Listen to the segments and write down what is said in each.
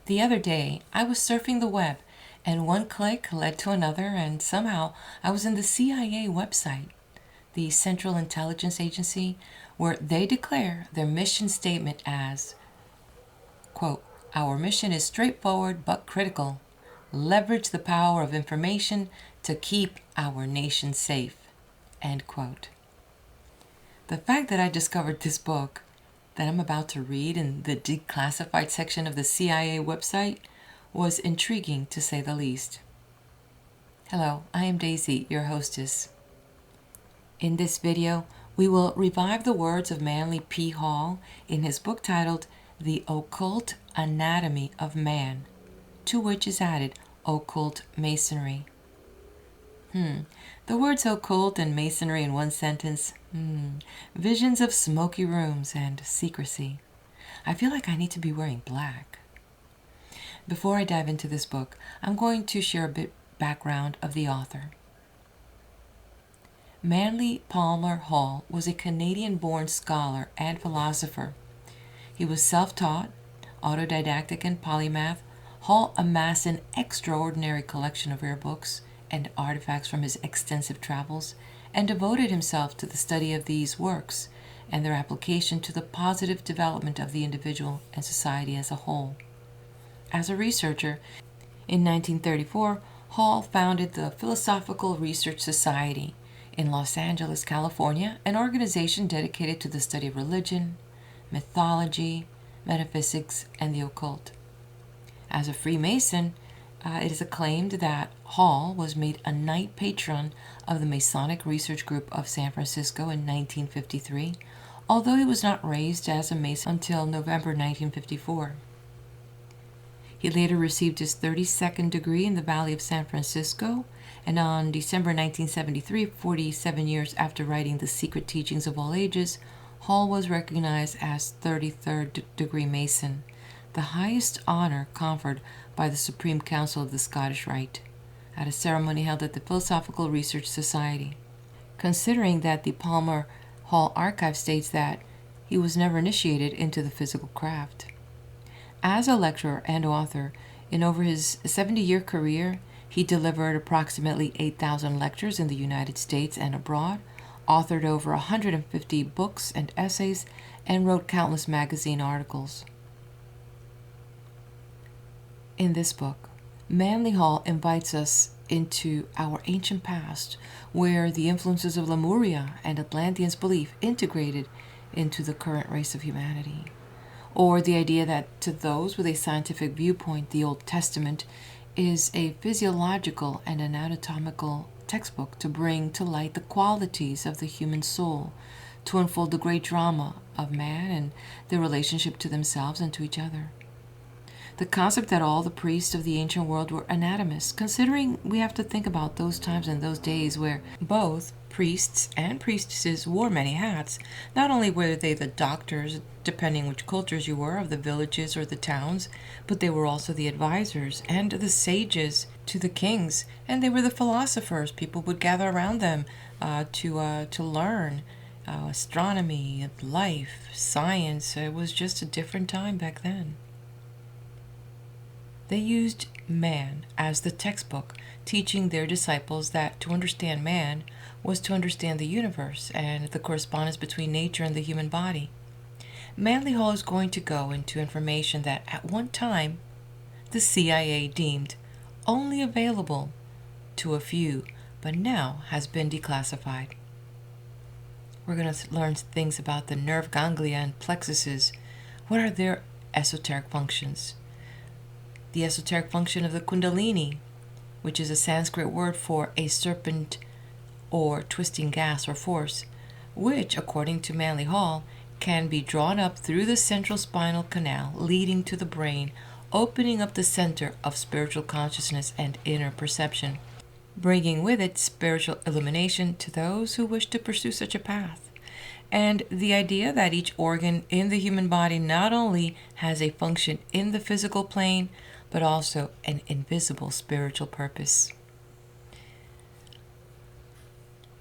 The other day, I was surfing the web, and one click led to another, and somehow I was in the CIA website, the Central Intelligence Agency, where they declare their mission statement as, quote, "Our mission is straightforward but critical. Leverage the power of information to keep our nation safe." End quote. The fact that I discovered this book that I'm about to read in the declassified section of the CIA website was intriguing, to say the least. Hello, I am Daisy, your hostess. In this video, we will revive the words of Manly P. Hall in his book titled The Occult Anatomy of Man, to which is added Occult Masonry. The words occult and masonry in one sentence. Visions of smoky rooms and secrecy. I feel like I need to be wearing black. Before I dive into this book, I'm going to share a bit background of the author. Manly Palmer Hall was a Canadian-born scholar and philosopher. He was self-taught, autodidactic, and polymath. Hall amassed an extraordinary collection of rare books and artifacts from his extensive travels, and devoted himself to the study of these works and their application to the positive development of the individual and society as a whole. As a researcher, in 1934, Hall founded the Philosophical Research Society in Los Angeles, California, an organization dedicated to the study of religion, mythology, metaphysics, and the occult. As a Freemason, it is acclaimed that Hall was made a Knight Patron of the Masonic Research Group of San Francisco in 1953, although he was not raised as a Mason until November 1954. He later received his 32nd degree in the Valley of San Francisco, and on December 1973, 47 years after writing The Secret Teachings of All Ages, Hall was recognized as 33rd degree Mason, the highest honor conferred by the Supreme Council of the Scottish Rite, at a ceremony held at the Philosophical Research Society. Considering that the Palmer Hall archive states that he was never initiated into the physical craft. As a lecturer and author, in over his 70-year career, he delivered approximately 8,000 lectures in the United States and abroad, authored over 150 books and essays, and wrote countless magazine articles. In this book, Manly Hall invites us into our ancient past, where the influences of Lemuria and Atlanteans' belief integrated into the current race of humanity, or the idea that to those with a scientific viewpoint, the Old Testament is a physiological and anatomical textbook to bring to light the qualities of the human soul, to unfold the great drama of man and their relationship to themselves and to each other. The concept that all the priests of the ancient world were anatomists, considering we have to think about those times and those days where both priests and priestesses wore many hats. Not only were they the doctors, depending which cultures you were, of the villages or the towns, but they were also the advisors and the sages to the kings, and they were the philosophers. People would gather around them to learn astronomy, life, science. It was just a different time back then. They used man as the textbook, teaching their disciples that to understand man was to understand the universe and the correspondence between nature and the human body. Manly Hall is going to go into information that at one time the CIA deemed only available to a few, but now has been declassified. We're going to learn things about the nerve ganglia and plexuses. What are their esoteric functions? The esoteric function of the Kundalini, which is a Sanskrit word for a serpent or twisting gas or force, which, according to Manly Hall, can be drawn up through the central spinal canal leading to the brain, opening up the center of spiritual consciousness and inner perception, bringing with it spiritual illumination to those who wish to pursue such a path. And the idea that each organ in the human body not only has a function in the physical plane, but also an invisible spiritual purpose.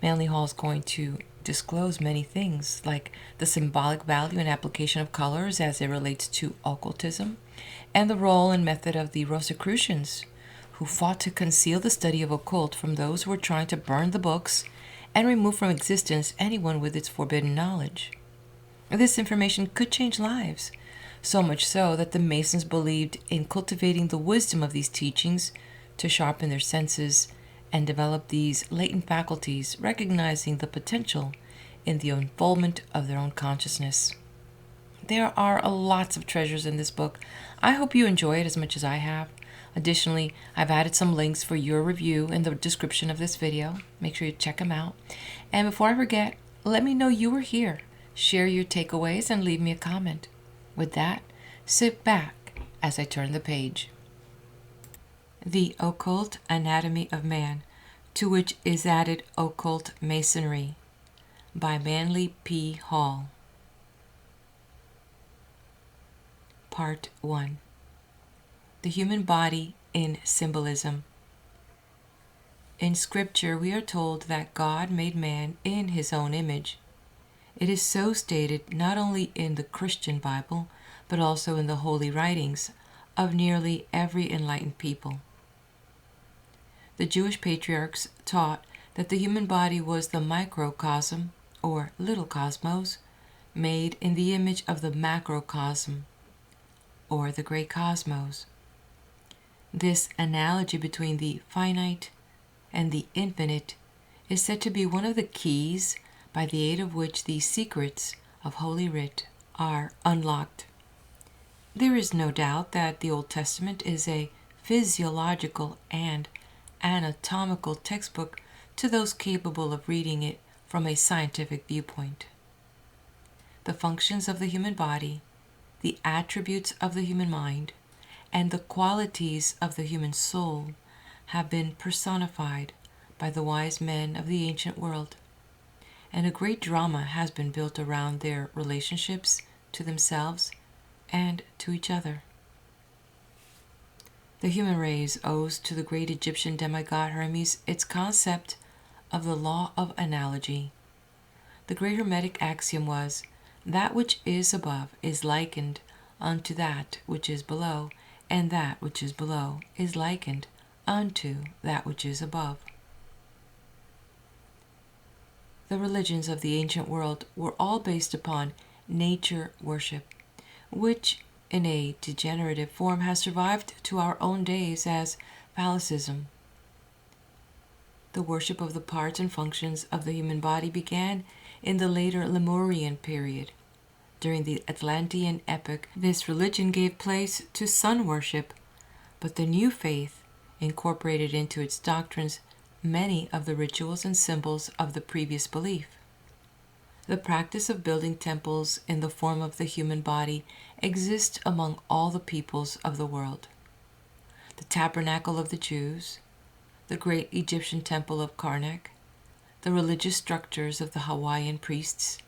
Manly Hall is going to disclose many things, like the symbolic value and application of colors as it relates to occultism, and the role and method of the Rosicrucians, who fought to conceal the study of occult from those who were trying to burn the books and remove from existence anyone with its forbidden knowledge. This information could change lives, so much so that the Masons believed in cultivating the wisdom of these teachings to sharpen their senses and develop these latent faculties, recognizing the potential in the unfoldment of their own consciousness. There are lots of treasures in this book. I hope you enjoy it as much as I have. Additionally, I've added some links for your review in the description of this video. Make sure you check them out. And before I forget, let me know you were here. Share your takeaways and leave me a comment. With that, sit back as I turn the page. The Occult Anatomy of Man, to which is added Occult Masonry, by Manly P. Hall. Part 1. The Human Body in Symbolism. In Scripture, we are told that God made man in his own image. It is so stated not only in the Christian Bible, but also in the holy writings of nearly every enlightened people. The Jewish patriarchs taught that the human body was the microcosm, or little cosmos, made in the image of the macrocosm, or the great cosmos. This analogy between the finite and the infinite is said to be one of the keys by the aid of which the secrets of Holy Writ are unlocked. There is no doubt that the Old Testament is a physiological and anatomical textbook to those capable of reading it from a scientific viewpoint. The functions of the human body, the attributes of the human mind, and the qualities of the human soul have been personified by the wise men of the ancient world, and a great drama has been built around their relationships to themselves and to each other. The human race owes to the great Egyptian demigod Hermes its concept of the law of analogy. The great Hermetic axiom was, that which is above is likened unto that which is below, and that which is below is likened unto that which is above. The religions of the ancient world were all based upon nature worship, which in a degenerative form has survived to our own days as phallicism. The worship of the parts and functions of the human body began in the later Lemurian period. During the Atlantean epoch, this religion gave place to sun worship, but the new faith incorporated into its doctrines many of the rituals and symbols of the previous belief. The practice of building temples in the form of the human body exists among all the peoples of the world. The tabernacle of the Jews, the great Egyptian temple of Karnak, the religious structures of the Hawaiian priests,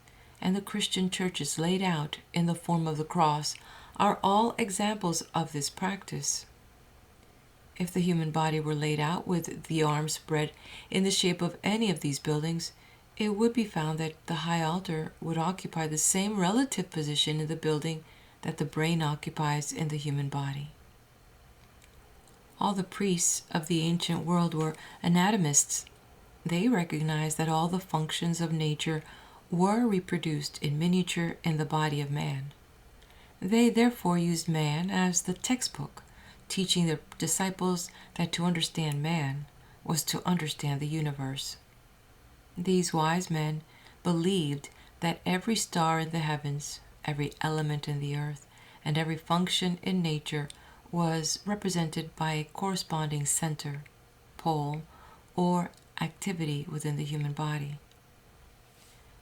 and the Christian churches laid out in the form of the cross are all examples of this practice. If the human body were laid out with the arms spread in the shape of any of these buildings, it would be found that the high altar would occupy the same relative position in the building that the brain occupies in the human body. All the priests of the ancient world were anatomists. They recognized that all the functions of nature were reproduced in miniature in the body of man. They therefore used man as the textbook, teaching their disciples that to understand man was to understand the universe. These wise men believed that every star in the heavens, every element in the earth, and every function in nature was represented by a corresponding center, pole, or activity within the human body.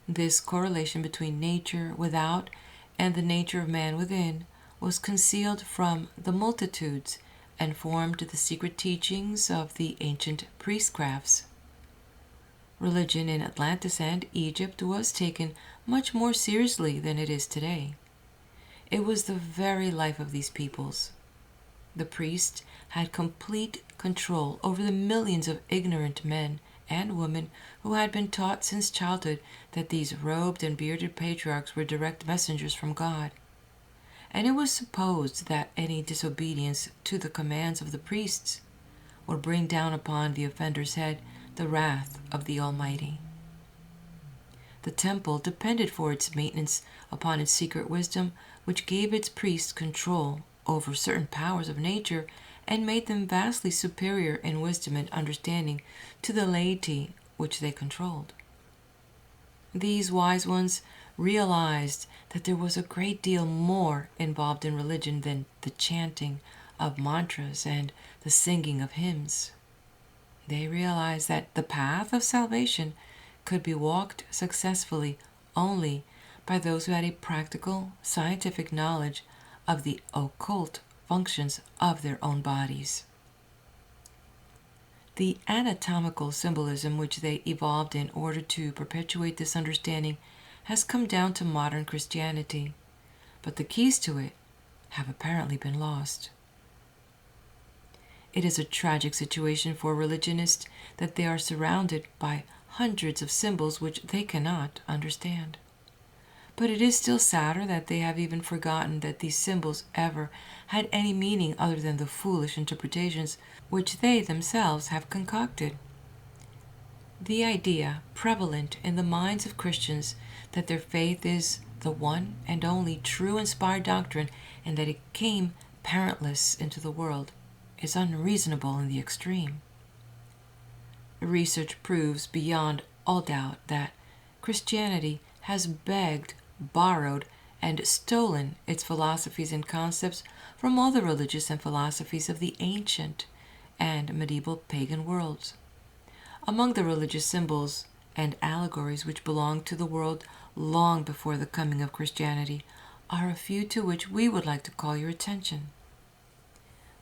This correlation between nature without and the nature of man within was concealed from the multitudes and formed the secret teachings of the ancient priestcrafts. Religion in Atlantis and Egypt was taken much more seriously than it is today. It was the very life of these peoples. The priest had complete control over the millions of ignorant men and women who had been taught since childhood that these robed and bearded patriarchs were direct messengers from God. and it was supposed that any disobedience to the commands of the priests would bring down upon the offender's head the wrath of the Almighty. The temple depended for its maintenance upon its secret wisdom, which gave its priests control over certain powers of nature and made them vastly superior in wisdom and understanding to the laity which they controlled. These wise ones realized that there was a great deal more involved in religion than the chanting of mantras and the singing of hymns. They realized that the path of salvation could be walked successfully only by those who had a practical, scientific knowledge of the occult functions of their own bodies. The anatomical symbolism which they evolved in order to perpetuate this understanding has come down to modern Christianity, but the keys to it have apparently been lost. It is a tragic situation for religionists that they are surrounded by hundreds of symbols which they cannot understand. But it is still sadder that they have even forgotten that these symbols ever had any meaning other than the foolish interpretations which they themselves have concocted. The idea prevalent in the minds of Christians that their faith is the one and only true inspired doctrine and that it came parentless into the world is unreasonable in the extreme. Research proves beyond all doubt that Christianity has begged, borrowed, and stolen its philosophies and concepts from all the religious and philosophies of the ancient and medieval pagan worlds. Among the religious symbols and allegories which belonged to the world long before the coming of Christianity are a few to which we would like to call your attention.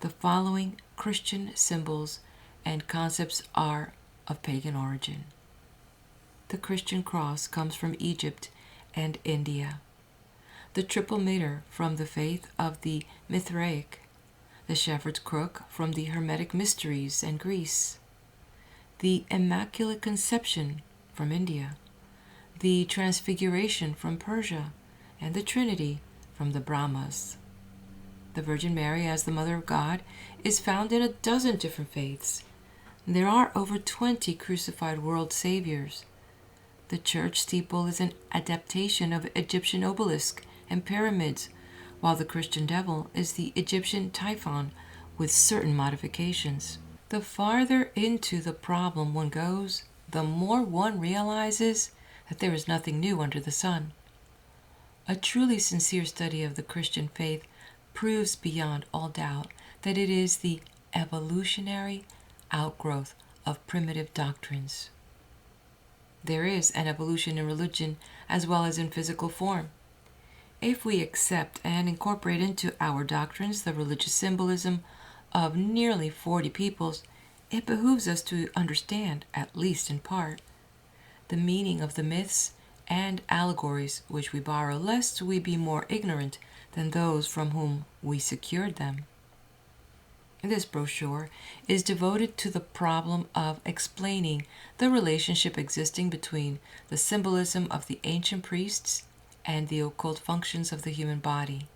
The following Christian symbols and concepts are of pagan origin. The Christian cross comes from Egypt and India. The triple mitre from the faith of the Mithraic. The shepherd's crook from the Hermetic mysteries and Greece. The Immaculate Conception from India. The Transfiguration from Persia, and the Trinity from the Brahmas. The Virgin Mary as the Mother of God is found in a dozen different faiths. There are over 20 crucified world saviors. The church steeple is an adaptation of Egyptian obelisk and pyramids, while the Christian devil is the Egyptian Typhon with certain modifications. The farther into the problem one goes, the more one realizes that there is nothing new under the sun. A truly sincere study of the Christian faith proves beyond all doubt that it is the evolutionary outgrowth of primitive doctrines. There is an evolution in religion as well as in physical form. If we accept and incorporate into our doctrines the religious symbolism of nearly 40 peoples, it behooves us to understand, at least in part, the meaning of the myths and allegories which we borrow, lest we be more ignorant than those from whom we secured them. This brochure is devoted to the problem of explaining the relationship existing between the symbolism of the ancient priests and the occult functions of the human body.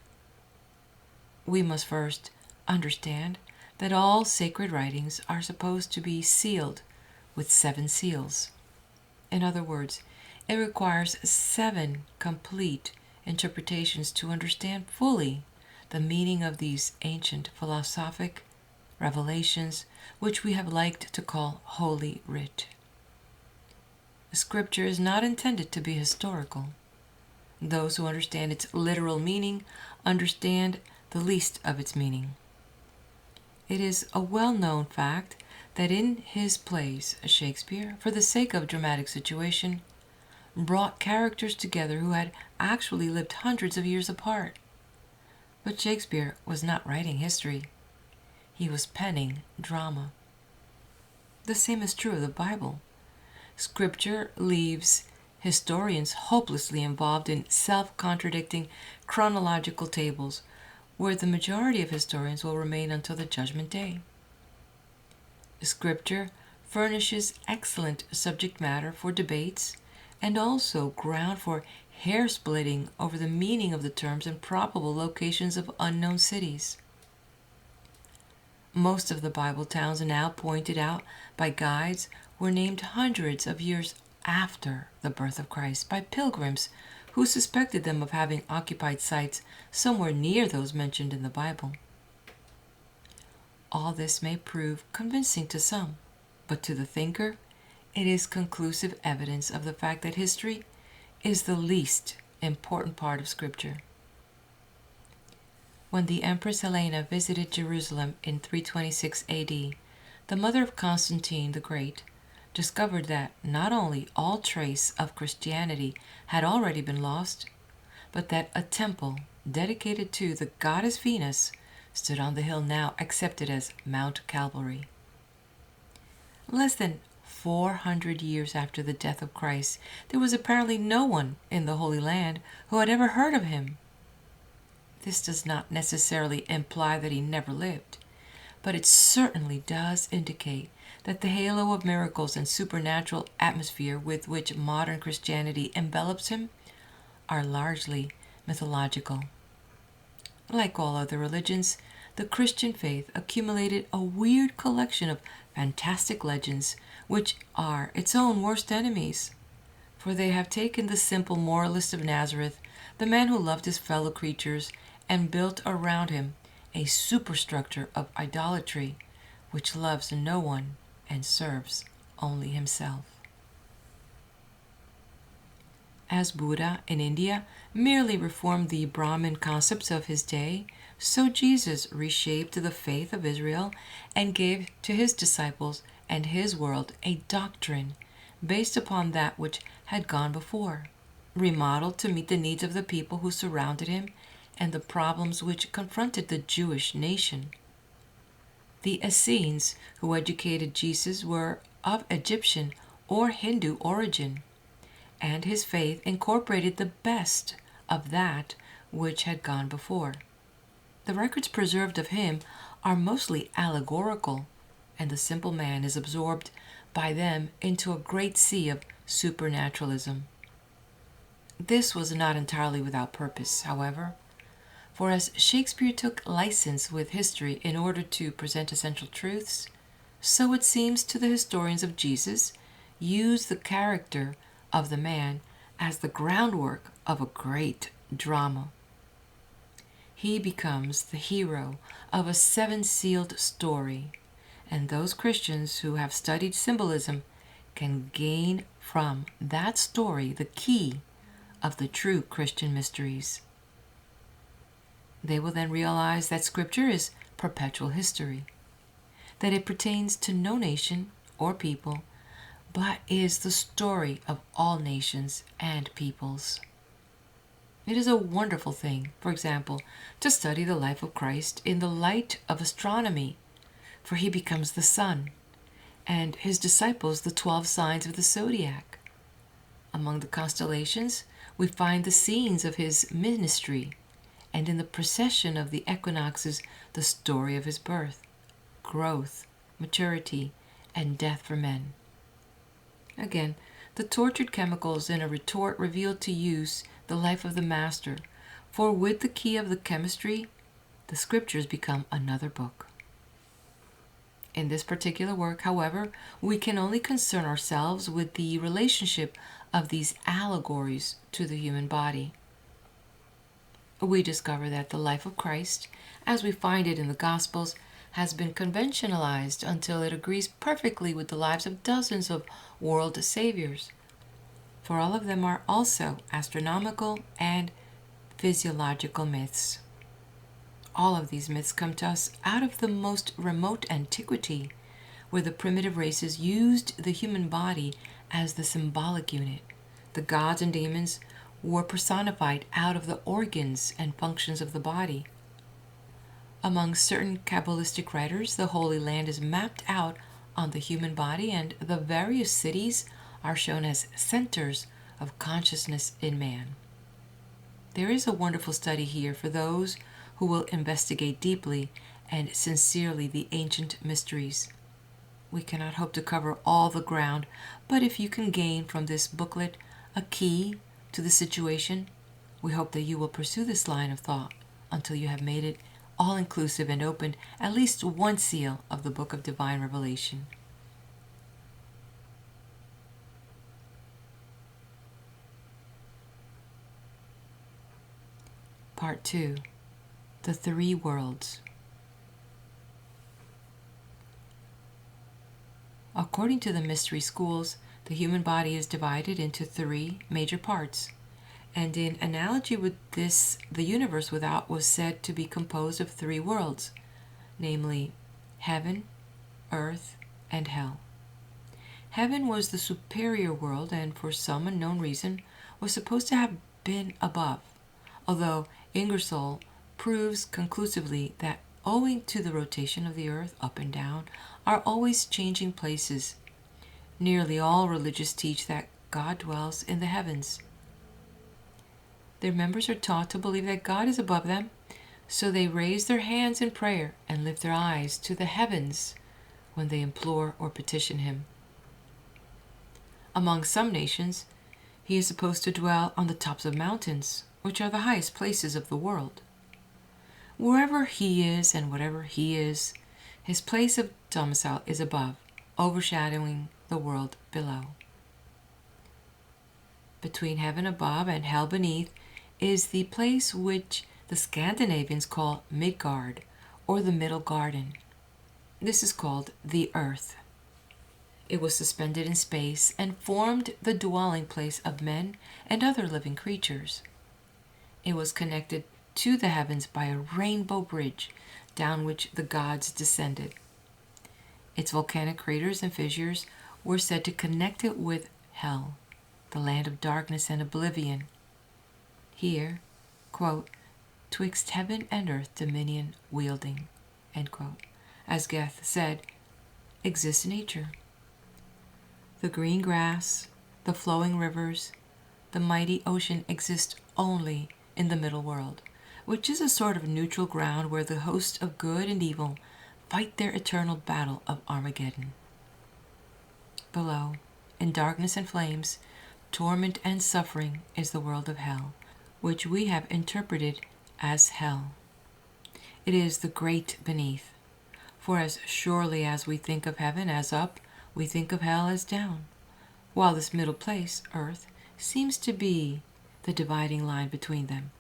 We must first understand that all sacred writings are supposed to be sealed with 7 seals. In other words, it requires 7 complete interpretations to understand fully the meaning of these ancient philosophic revelations, which we have liked to call Holy Writ. Scripture is not intended to be historical. Those who understand its literal meaning understand the least of its meaning. It is a well-known fact that in his plays, Shakespeare, for the sake of dramatic situation, brought characters together who had actually lived hundreds of years apart. But Shakespeare was not writing history. He was penning drama. The same is true of the Bible. Scripture leaves historians hopelessly involved in self-contradicting chronological tables, where the majority of historians will remain until the Judgment Day. Scripture furnishes excellent subject matter for debates and also ground for hair-splitting over the meaning of the terms and probable locations of unknown cities. Most of the Bible towns now pointed out by guides were named hundreds of years after the birth of Christ by pilgrims who suspected them of having occupied sites somewhere near those mentioned in the Bible. All this may prove convincing to some, but to the thinker, it is conclusive evidence of the fact that history is the least important part of Scripture. When the Empress Helena visited Jerusalem in 326 AD, the mother of Constantine the Great discovered that not only all trace of Christianity had already been lost, but that a temple dedicated to the goddess Venus stood on the hill now accepted as Mount Calvary. Less than 400 years after the death of Christ, there was apparently no one in the Holy Land who had ever heard of him. This does not necessarily imply that he never lived, but it certainly does indicate that the halo of miracles and supernatural atmosphere with which modern Christianity envelops him are largely mythological. Like all other religions, the Christian faith accumulated a weird collection of fantastic legends which are its own worst enemies, for they have taken the simple moralist of Nazareth, the man who loved his fellow creatures, and built around him a superstructure of idolatry which loves no one and serves only himself. As Buddha in India merely reformed the Brahmin concepts of his day, so Jesus reshaped the faith of Israel and gave to his disciples and his world a doctrine based upon that which had gone before, remodeled to meet the needs of the people who surrounded him and the problems which confronted the Jewish nation. The Essenes who educated Jesus were of Egyptian or Hindu origin, and his faith incorporated the best of that which had gone before. The records preserved of him are mostly allegorical, and the simple man is absorbed by them into a great sea of supernaturalism. This was not entirely without purpose, however, for as Shakespeare took license with history in order to present essential truths, so it seems to the historians of Jesus used the character of the man as the groundwork of a great drama. He becomes the hero of a seven-sealed story, and those Christians who have studied symbolism can gain from that story the key of the true Christian mysteries. They will then realize that Scripture is perpetual history, that it pertains to no nation or people, but is the story of all nations and peoples. It is a wonderful thing, for example, to study the life of Christ in the light of astronomy, for he becomes the sun, and his disciples the 12 signs of the zodiac. Among the constellations, we find the scenes of his ministry, and in the procession of the equinoxes, the story of his birth, growth, maturity, and death for men. Again, the tortured chemicals in a retort revealed to use the life of the master, for with the key of the chemistry, the scriptures become another book. In this particular work, however, we can only concern ourselves with the relationship of these allegories to the human body. We discover that the life of Christ, as we find it in the Gospels, has been conventionalized until it agrees perfectly with the lives of dozens of world saviors, for all of them are also astronomical and physiological myths. All of these myths come to us out of the most remote antiquity, where the primitive races used the human body as the symbolic unit. The gods and demons were personified out of the organs and functions of the body. Among certain Kabbalistic writers, the Holy Land is mapped out on the human body, and the various cities are shown as centers of consciousness in man. There is a wonderful study here for those who will investigate deeply and sincerely the ancient mysteries. We cannot hope to cover all the ground, but if you can gain from this booklet a key to the situation, we hope that you will pursue this line of thought until you have made it all-inclusive and opened at least one seal of the Book of Divine Revelation. Part 2. The Three Worlds. According to the mystery schools, the human body is divided into three major parts, and in analogy with this, the universe without was said to be composed of three worlds, namely heaven, earth, and hell. Heaven was the superior world, and for some unknown reason was supposed to have been above, although Ingersoll proves conclusively that owing to the rotation of the earth up and down are always changing places. Nearly all religions teach that God dwells in the heavens. Their members are taught to believe that God is above them, so they raise their hands in prayer and lift their eyes to the heavens when they implore or petition Him. Among some nations, He is supposed to dwell on the tops of mountains, which are the highest places of the world. Wherever He is and whatever He is, His place of domicile is above, overshadowing the world below. Between heaven above and hell beneath is the place which the Scandinavians call Midgard, or the Middle Garden. This is called the Earth. It was suspended in space and formed the dwelling place of men and other living creatures. It was connected to the heavens by a rainbow bridge down which the gods descended. Its volcanic craters and fissures were said to connect it with hell, the land of darkness and oblivion. Here, quote, "twixt heaven and earth dominion wielding," end quote, as Goethe said, exists nature. The green grass, the flowing rivers, the mighty ocean exist only in the middle world, which is a sort of neutral ground where the hosts of good and evil fight their eternal battle of Armageddon. Below, in darkness and flames, torment and suffering, is the world of hell, which we have interpreted as hell. It is the great beneath, for as surely as we think of heaven as up, we think of hell as down, while this middle place, earth, seems to be the dividing line between them.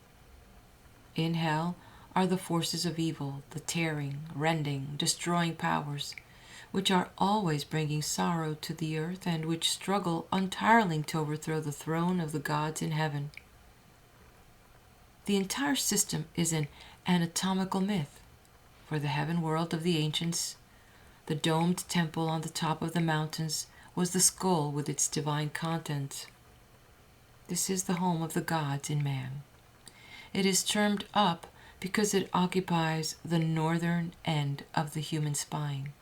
In hell are the forces of evil, the tearing, rending, destroying powers, which are always bringing sorrow to the earth and which struggle untiringly to overthrow the throne of the gods in heaven. The entire system is an anatomical myth, for the heaven world of the ancients, the domed temple on the top of the mountains, was the skull with its divine content. This is the home of the gods in man. It is termed up because it occupies the northern end of the human spine.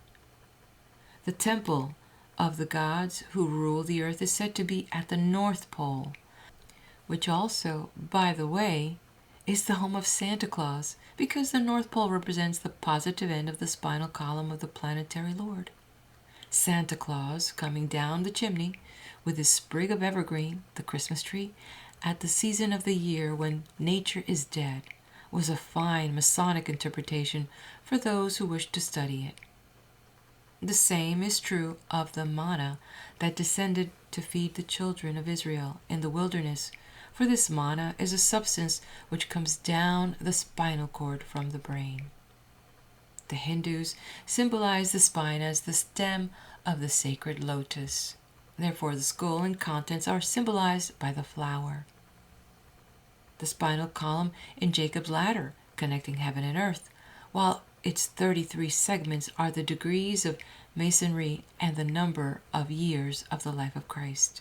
The temple of the gods who rule the earth is said to be at the North Pole, which also, by the way, is the home of Santa Claus, because the North Pole represents the positive end of the spinal column of the planetary lord. Santa Claus, coming down the chimney with his sprig of evergreen, the Christmas tree, at the season of the year when nature is dead, was a fine Masonic interpretation for those who wished to study it. The same is true of the manna that descended to feed the children of Israel in the wilderness, for this manna is a substance which comes down the spinal cord from the brain. The Hindus symbolize the spine as the stem of the sacred lotus. Therefore, the skull and contents are symbolized by the flower. The spinal column in Jacob's ladder, connecting heaven and earth, while its 33 segments are the degrees of Masonry and the number of years of the life of Christ.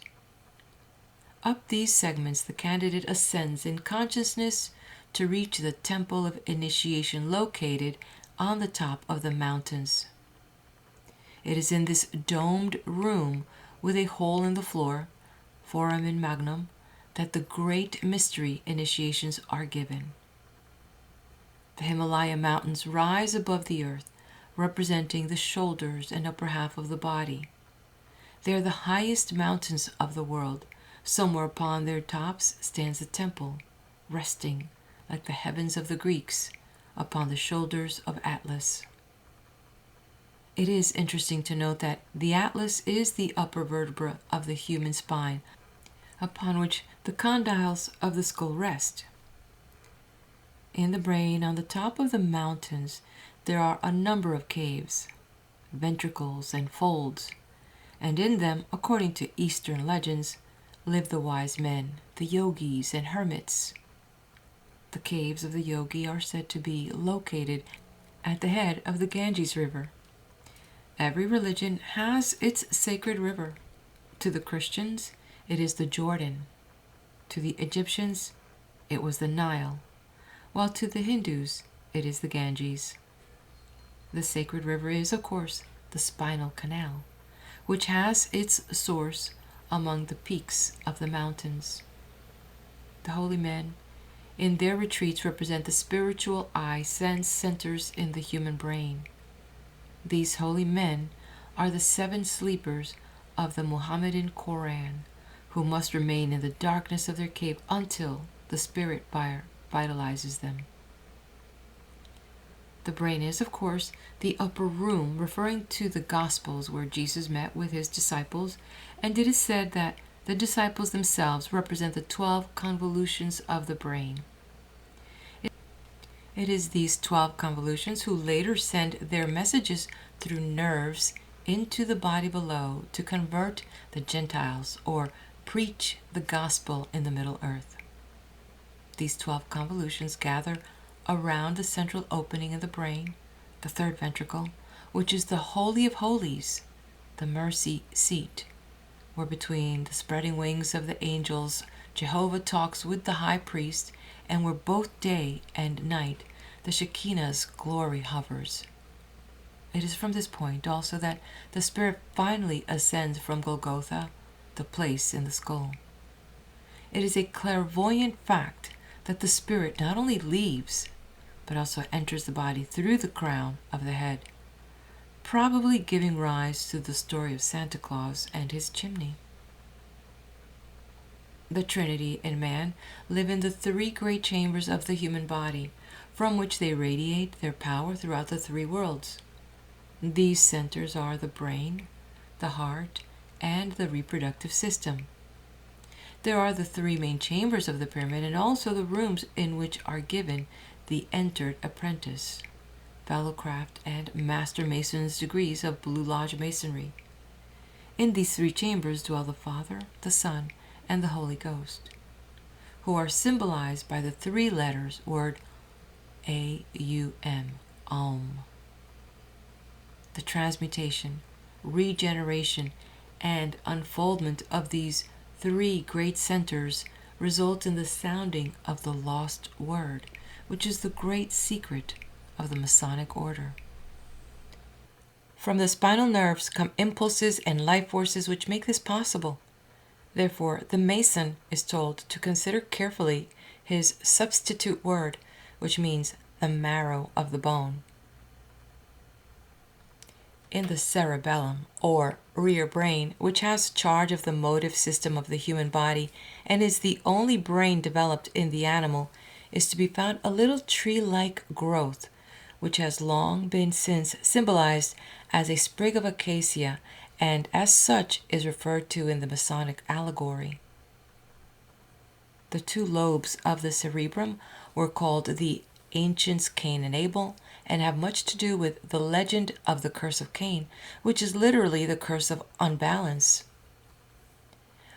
Up these segments the candidate ascends in consciousness to reach the temple of initiation located on the top of the mountains. It is in this domed room with a hole in the floor, foramen magnum, that the great mystery initiations are given. The Himalaya mountains rise above the earth, representing the shoulders and upper half of the body. They are the highest mountains of the world, Somewhere upon their tops stands a temple, resting, like the heavens of the Greeks, upon the shoulders of Atlas. It is interesting to note that the atlas is the upper vertebra of the human spine, upon which the condyles of the skull rest. In the brain, on the top of the mountains, there are a number of caves, ventricles, and folds, and in them, according to Eastern legends, live the wise men, the yogis and hermits. The caves of the yogi are said to be located at the head of the Ganges River. Every religion has its sacred river. To the Christians, it is the Jordan. To the Egyptians, it was the Nile, while to the Hindus, it is the Ganges. The sacred river is, of course, the Spinal Canal, which has its source among the peaks of the mountains. The holy men, in their retreats, represent the spiritual eye sense centers in the human brain. These holy men are the 7 sleepers of the Muhammadan Quran, who must remain in the darkness of their cave until the spirit fire vitalizes them. The brain is, of course, the upper room, referring to the Gospels where Jesus met with his disciples, and it is said that the disciples themselves represent the 12 convolutions of the brain. It is these 12 convolutions who later send their messages through nerves into the body below to convert the Gentiles or preach the gospel in the Middle Earth. These 12 convolutions gather around the central opening of the brain, the third ventricle, which is the Holy of Holies, the mercy seat, where between the spreading wings of the angels, Jehovah talks with the high priest, and where both day and night the Shekinah's glory hovers. It is from this point also that the spirit finally ascends from Golgotha, the place in the skull. It is a clairvoyant fact that the spirit not only leaves, but also enters the body through the crown of the head, probably giving rise to the story of Santa Claus and his chimney. The Trinity and man live in the 3 great chambers of the human body, from which they radiate their power throughout the 3 worlds. These centers are the brain, the heart, and the reproductive system. There are the 3 main chambers of the pyramid, and also the rooms in which are given the entered apprentice, fellowcraft, and master mason's degrees of Blue Lodge Masonry. In these 3 chambers dwell the Father, the Son, and the Holy Ghost, who are symbolized by the 3 letters word A-U-M, Aum. The transmutation, regeneration, and unfoldment of these 3 great centers result in the sounding of the lost word, which is the great secret of the Masonic order. From the spinal nerves come impulses and life forces which make this possible. Therefore, the Mason is told to consider carefully his substitute word, which means the marrow of the bone. In the cerebellum, or rear brain, which has charge of the motive system of the human body and is the only brain developed in the animal, is to be found a little tree-like growth, which has long been since symbolized as a sprig of acacia, and as such is referred to in the Masonic allegory. The 2 lobes of the cerebrum were called the ancients Cain and Abel, and have much to do with the legend of the curse of Cain, which is literally the curse of unbalance.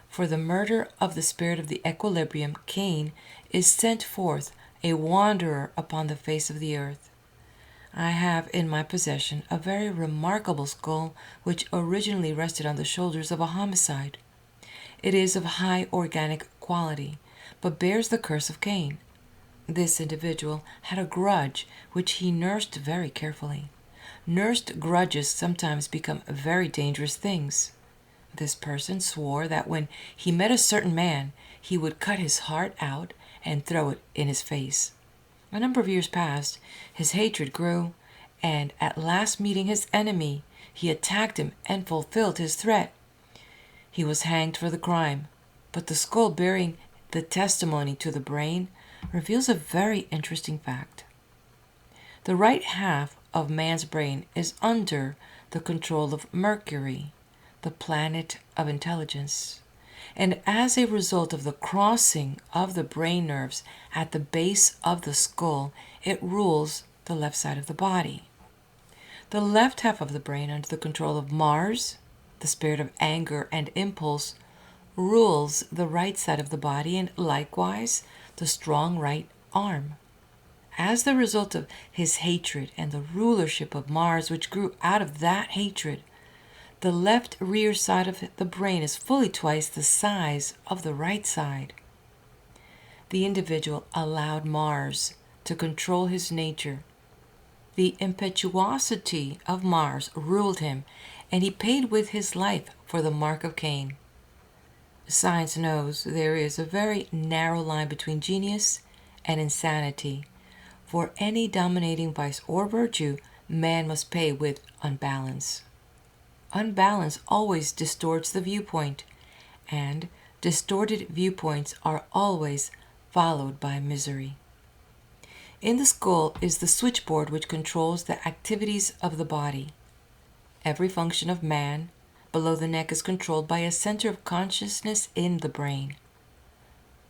For the murder of the spirit of the equilibrium, Cain is sent forth a wanderer upon the face of the earth. I have in my possession a very remarkable skull which originally rested on the shoulders of a homicide. It is of high organic quality, but bears the curse of Cain. This individual had a grudge which he nursed very carefully. Nursed grudges sometimes become very dangerous things. This person swore that when he met a certain man, he would cut his heart out and throw it in his face. A number of years passed, his hatred grew, and at last meeting his enemy, he attacked him and fulfilled his threat. He was hanged for the crime, But the skull bearing the testimony to the brain reveals a very interesting fact. The right half of man's brain is under the control of Mercury, the planet of intelligence. And as a result of the crossing of the brain nerves at the base of the skull, it rules the left side of the body. The left half of the brain, under the control of Mars, the spirit of anger and impulse, rules the right side of the body and likewise the strong right arm. As the result of his hatred and the rulership of Mars, which grew out of that hatred, the left rear side of the brain is fully twice the size of the right side. The individual allowed Mars to control his nature. The impetuosity of Mars ruled him, and he paid with his life for the mark of Cain. Science knows there is a very narrow line between genius and insanity. For any dominating vice or virtue, man must pay with unbalance. Unbalance always distorts the viewpoint, and distorted viewpoints are always followed by misery. In the skull is the switchboard which controls the activities of the body. Every function of man below the neck is controlled by a center of consciousness in the brain.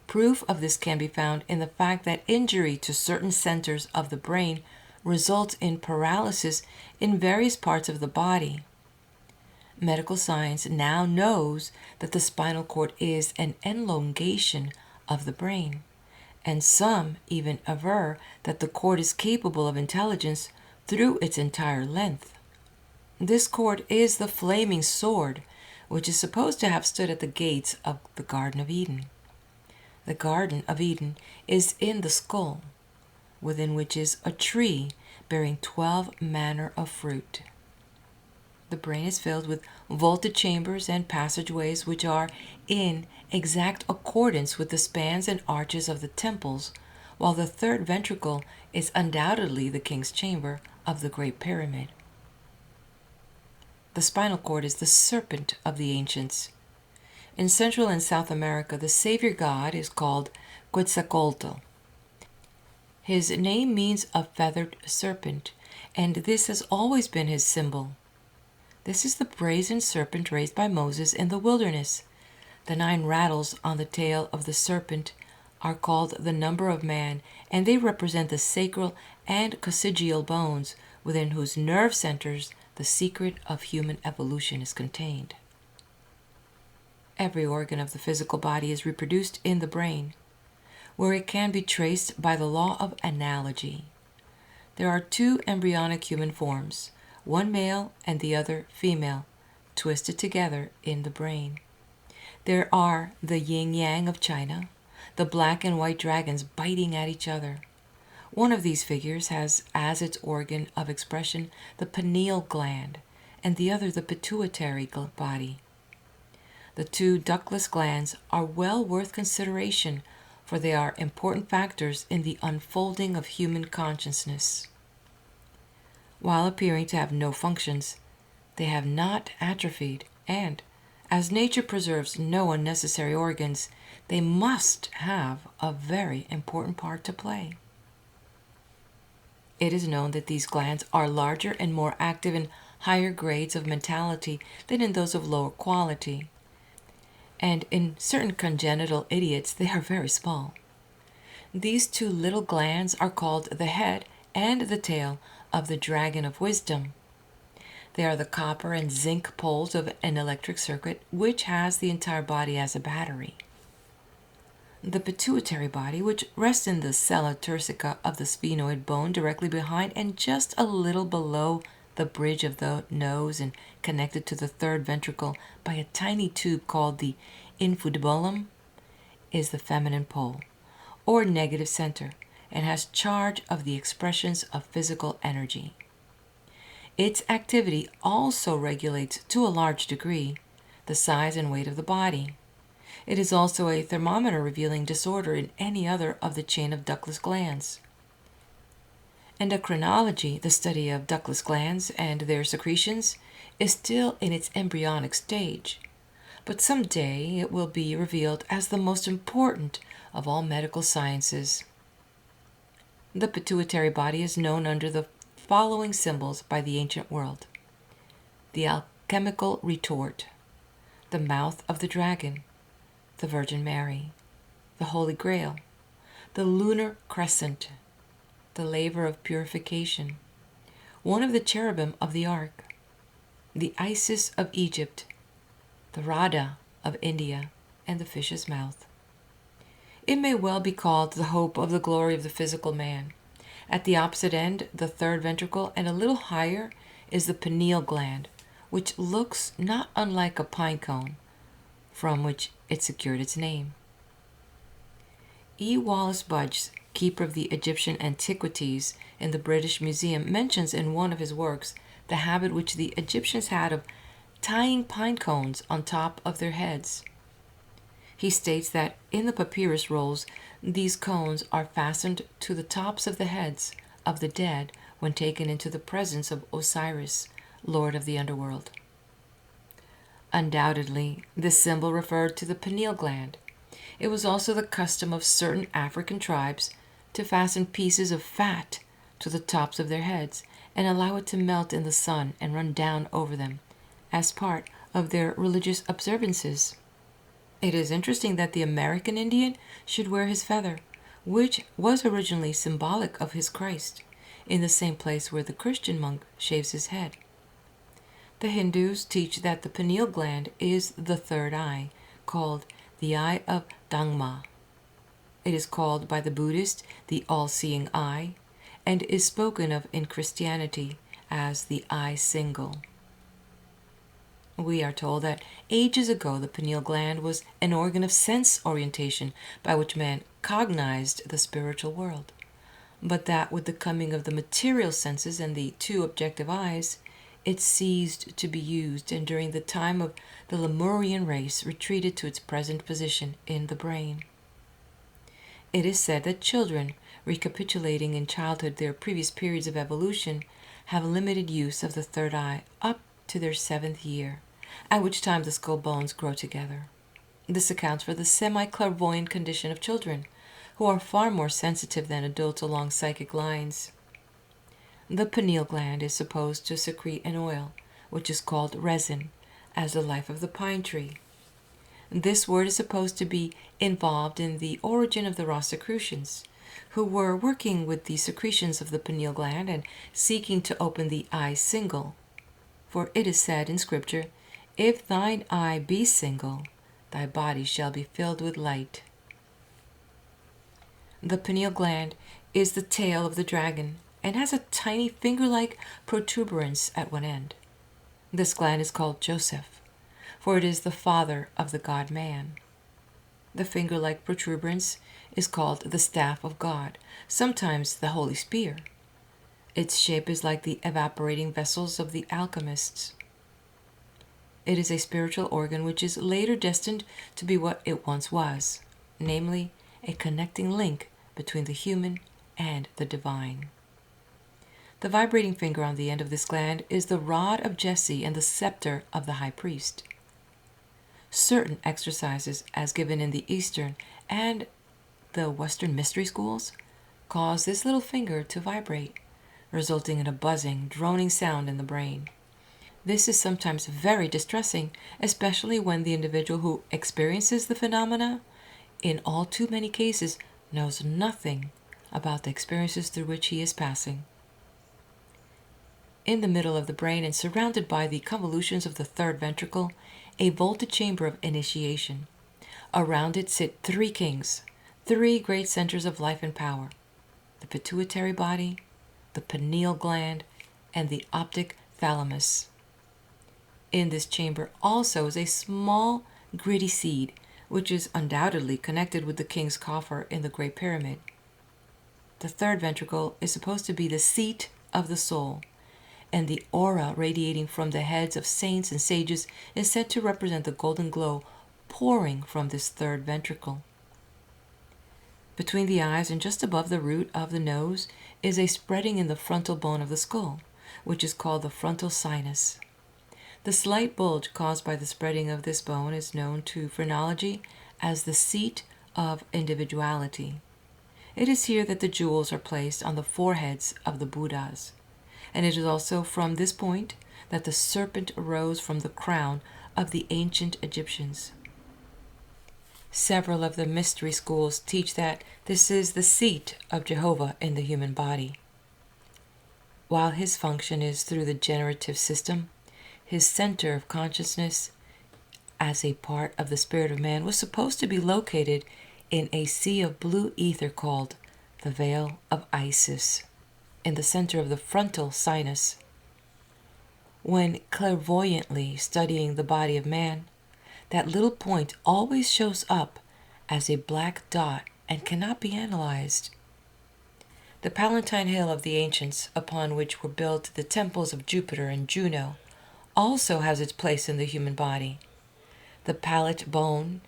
Proof of this can be found in the fact that injury to certain centers of the brain results in paralysis in various parts of the body. Medical science now knows that the spinal cord is an elongation of the brain, and some even aver that the cord is capable of intelligence through its entire length. This cord is the flaming sword, which is supposed to have stood at the gates of the Garden of Eden. The Garden of Eden is in the skull, within which is a tree bearing 12 manner of fruit. The brain is filled with vaulted chambers and passageways which are in exact accordance with the spans and arches of the temples, while the third ventricle is undoubtedly the king's chamber of the Great Pyramid. The spinal cord is the serpent of the ancients. In Central and South America, the savior god is called Quetzalcoatl. His name means a feathered serpent, and this has always been his symbol. This is the brazen serpent raised by Moses in the wilderness. The 9 rattles on the tail of the serpent are called the number of man, and they represent the sacral and coccygeal bones within whose nerve centers the secret of human evolution is contained. Every organ of the physical body is reproduced in the brain, where it can be traced by the law of analogy. There are 2 embryonic human forms, one male and the other female, twisted together in the brain. There are the yin-yang of China, the black and white dragons biting at each other. One of these figures has as its organ of expression the pineal gland, and the other the pituitary body. The 2 ductless glands are well worth consideration, for they are important factors in the unfolding of human consciousness. While appearing to have no functions, they have not atrophied, and, as nature preserves no unnecessary organs, they must have a very important part to play. It is known that these glands are larger and more active in higher grades of mentality than in those of lower quality, and in certain congenital idiots they are very small. These 2 little glands are called the head and the tail of the dragon of wisdom. They are the copper and zinc poles of an electric circuit which has the entire body as a battery. The pituitary body, which rests in the sella turcica of the sphenoid bone directly behind and just a little below the bridge of the nose and connected to the third ventricle by a tiny tube called the infundibulum, is the feminine pole, or negative center, and has charge of the expressions of physical energy. Its activity also regulates, to a large degree, the size and weight of the body. It is also a thermometer revealing disorder in any other of the chain of ductless glands. Endocrinology, the study of ductless glands and their secretions, is still in its embryonic stage, but someday it will be revealed as the most important of all medical sciences. The pituitary body is known under the following symbols by the ancient world: the alchemical retort, the mouth of the dragon, the Virgin Mary, the Holy Grail, the lunar crescent, the laver of purification, one of the cherubim of the ark, the Isis of Egypt, the Radha of India, and the fish's mouth. It may well be called the hope of the glory of the physical man. At the opposite end, the third ventricle, and a little higher, is the pineal gland, which looks not unlike a pine cone, from which it secured its name. E. Wallace Budge, keeper of the Egyptian antiquities in the British Museum, mentions in one of his works the habit which the Egyptians had of tying pine cones on top of their heads. He states that in the papyrus rolls, these cones are fastened to the tops of the heads of the dead when taken into the presence of Osiris, lord of the underworld. Undoubtedly, this symbol referred to the pineal gland. It was also the custom of certain African tribes to fasten pieces of fat to the tops of their heads and allow it to melt in the sun and run down over them as part of their religious observances. It is interesting that the American Indian should wear his feather, which was originally symbolic of his Christ, in the same place where the Christian monk shaves his head. The Hindus teach that the pineal gland is the third eye, called the eye of Dangma. It is called by the Buddhist the all-seeing eye, and is spoken of in Christianity as the eye single. We are told that ages ago the pineal gland was an organ of sense orientation by which man cognized the spiritual world, but that with the coming of the material senses and the two objective eyes, it ceased to be used, and during the time of the Lemurian race retreated to its present position in the brain. It is said that children, recapitulating in childhood their previous periods of evolution, have limited use of the third eye up to their 7th year, at which time the skull bones grow together. This accounts for the semi-clairvoyant condition of children, who are far more sensitive than adults along psychic lines. The pineal gland is supposed to secrete an oil, which is called resin, as the life of the pine tree. This word is supposed to be involved in the origin of the Rosicrucians, who were working with the secretions of the pineal gland and seeking to open the eye single. For it is said in Scripture, "If thine eye be single, thy body shall be filled with light." The pineal gland is the tail of the dragon and has a tiny finger-like protuberance at one end. This gland is called Joseph, for it is the father of the god man. The finger-like protuberance is called the staff of God, sometimes the Holy Spear. Its shape is like the evaporating vessels of the alchemists. It is a spiritual organ which is later destined to be what it once was, namely, a connecting link between the human and the divine. The vibrating finger on the end of this gland is the rod of Jesse and the scepter of the high priest. Certain exercises, as given in the Eastern and the Western mystery schools, cause this little finger to vibrate, resulting in a buzzing, droning sound in the brain. This is sometimes very distressing, especially when the individual who experiences the phenomena, in all too many cases, knows nothing about the experiences through which he is passing. In the middle of the brain and surrounded by the convolutions of the third ventricle, a vaulted chamber of initiation. Around it sit 3 kings, 3 great centers of life and power: the pituitary body, the pineal gland, and the optic thalamus. In this chamber also is a small, gritty seed, which is undoubtedly connected with the king's coffer in the Great Pyramid. The third ventricle is supposed to be the seat of the soul, and the aura radiating from the heads of saints and sages is said to represent the golden glow pouring from this third ventricle. Between the eyes and just above the root of the nose is a spreading in the frontal bone of the skull, which is called the frontal sinus. The slight bulge caused by the spreading of this bone is known to phrenology as the seat of individuality. It is here that the jewels are placed on the foreheads of the Buddhas, and it is also from this point that the serpent arose from the crown of the ancient Egyptians. Several of the mystery schools teach that this is the seat of Jehovah in the human body. While his function is through the generative system, his center of consciousness, as a part of the spirit of man, was supposed to be located in a sea of blue ether called the Veil of Isis, in the center of the frontal sinus. When clairvoyantly studying the body of man, that little point always shows up as a black dot and cannot be analyzed. The Palatine Hill of the ancients, upon which were built the temples of Jupiter and Juno, also has its place in the human body. The palate bone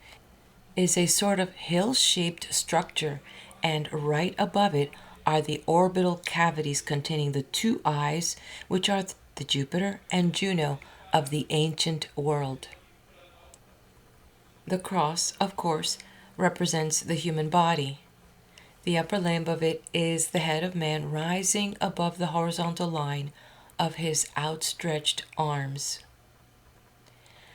is a sort of hill-shaped structure, and right above it are the orbital cavities containing the two eyes, which are the Jupiter and Juno of the ancient world. The cross, of course, represents the human body. The upper limb of it is the head of man rising above the horizontal line of his outstretched arms.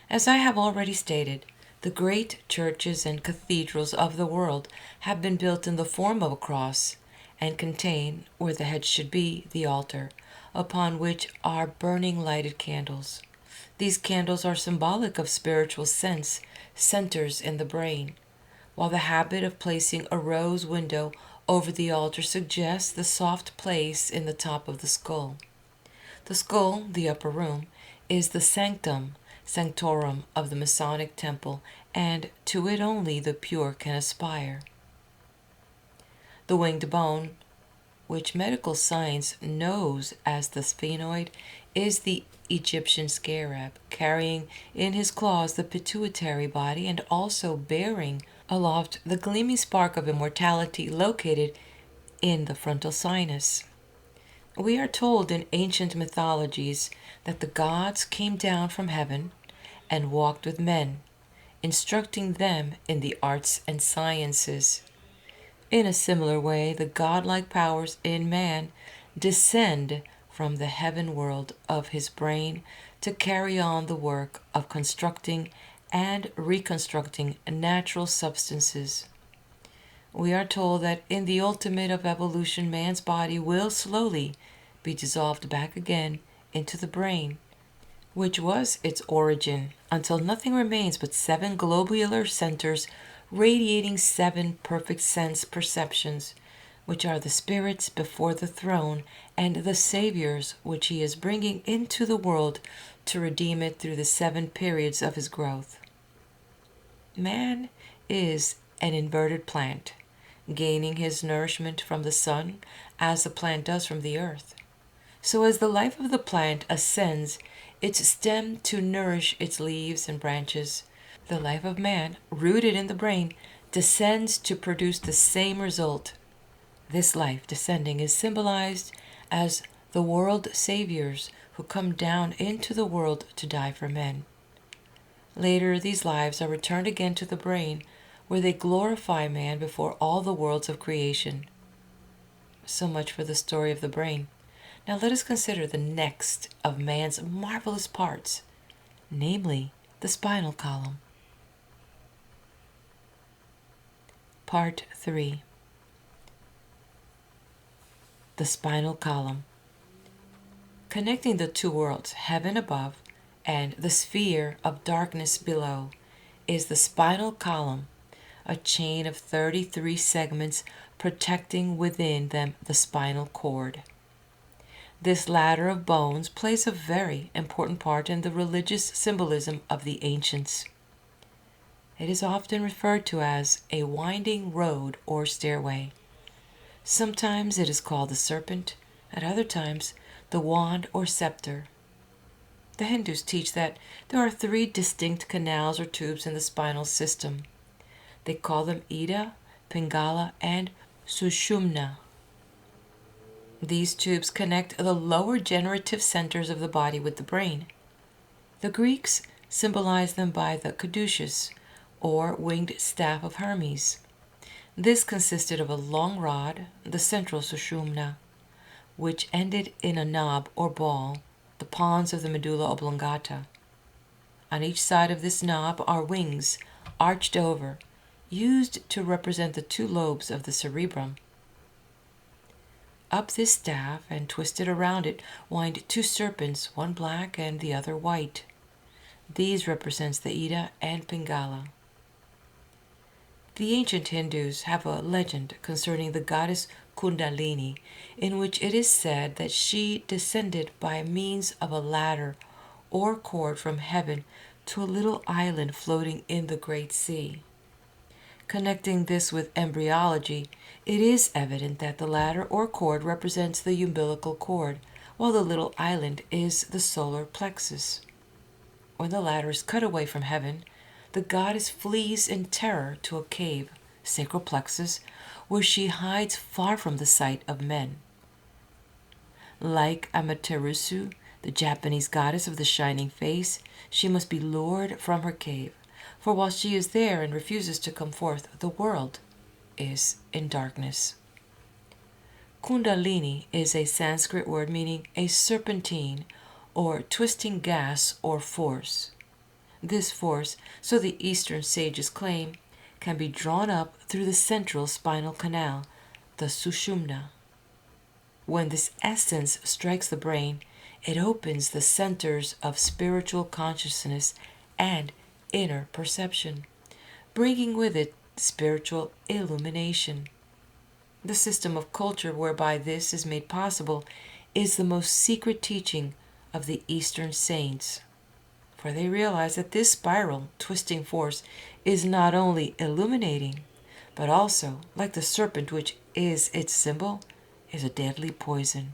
As I have already stated, the great churches and cathedrals of the world have been built in the form of a cross and contain, where the head should be, the altar, upon which are burning lighted candles. These candles are symbolic of spiritual centers in the brain, while the habit of placing a rose window over the altar suggests the soft place in the top of the skull. The skull, the upper room, is the sanctorum of the Masonic temple, and to it only the pure can aspire. The winged bone, which medical science knows as the sphenoid, is the Egyptian scarab, carrying in his claws the pituitary body and also bearing aloft the gleaming spark of immortality located in the frontal sinus. We are told in ancient mythologies that the gods came down from heaven and walked with men, instructing them in the arts and sciences. In a similar way, the godlike powers in man descend from the heaven world of his brain to carry on the work of constructing and reconstructing natural substances. We are told that in the ultimate of evolution, man's body will slowly be dissolved back again into the brain, which was its origin, until nothing remains but 7 globular centers radiating 7 perfect sense perceptions, which are the spirits before the throne and the saviors which he is bringing into the world to redeem it through the 7 periods of his growth. Man is an inverted plant, gaining his nourishment from the sun as the plant does from the earth. So as the life of the plant ascends its stem to nourish its leaves and branches, the life of man, rooted in the brain, descends to produce the same result. This life descending is symbolized as the world saviors who come down into the world to die for men. Later, these lives are returned again to the brain, where they glorify man before all the worlds of creation. So much for the story of the brain. Now let us consider the next of man's marvelous parts, namely the spinal column. Part 3. The spinal column. Connecting the two worlds, heaven above and the sphere of darkness below, is the spinal column, a chain of 33 segments protecting within them the spinal cord. This ladder of bones plays a very important part in the religious symbolism of the ancients. It is often referred to as a winding road or stairway. Sometimes it is called the serpent, at other times the wand or scepter. The Hindus teach that there are 3 distinct canals or tubes in the spinal system. They call them Ida, Pingala, and Sushumna. These tubes connect the lower generative centers of the body with the brain. The Greeks symbolized them by the caduceus, or winged staff of Hermes. This consisted of a long rod, the central sushumna, which ended in a knob or ball, the pons of the medulla oblongata. On each side of this knob are wings, arched over, used to represent the two lobes of the cerebrum. Up this staff and twisted around it wind two serpents, one black and the other white. These represents the Ida and Pingala. The ancient Hindus have a legend concerning the goddess Kundalini, in which it is said that she descended by means of a ladder or cord from heaven to a little island floating in the great sea. Connecting this with embryology, it is evident that the ladder or cord represents the umbilical cord, while the little island is the solar plexus. When the ladder is cut away from heaven, the goddess flees in terror to a cave, sacral plexus, where she hides far from the sight of men. Like Amaterasu, the Japanese goddess of the shining face, she must be lured from her cave, for while she is there and refuses to come forth, the world is in darkness. Kundalini is a Sanskrit word meaning a serpentine or twisting gas or force. This force, so the Eastern sages claim, can be drawn up through the central spinal canal, the sushumna. When this essence strikes the brain, it opens the centers of spiritual consciousness and inner perception, bringing with it spiritual illumination. The system of culture whereby this is made possible is the most secret teaching of the Eastern saints, for they realize that this spiral, twisting force is not only illuminating, but also, like the serpent which is its symbol, is a deadly poison.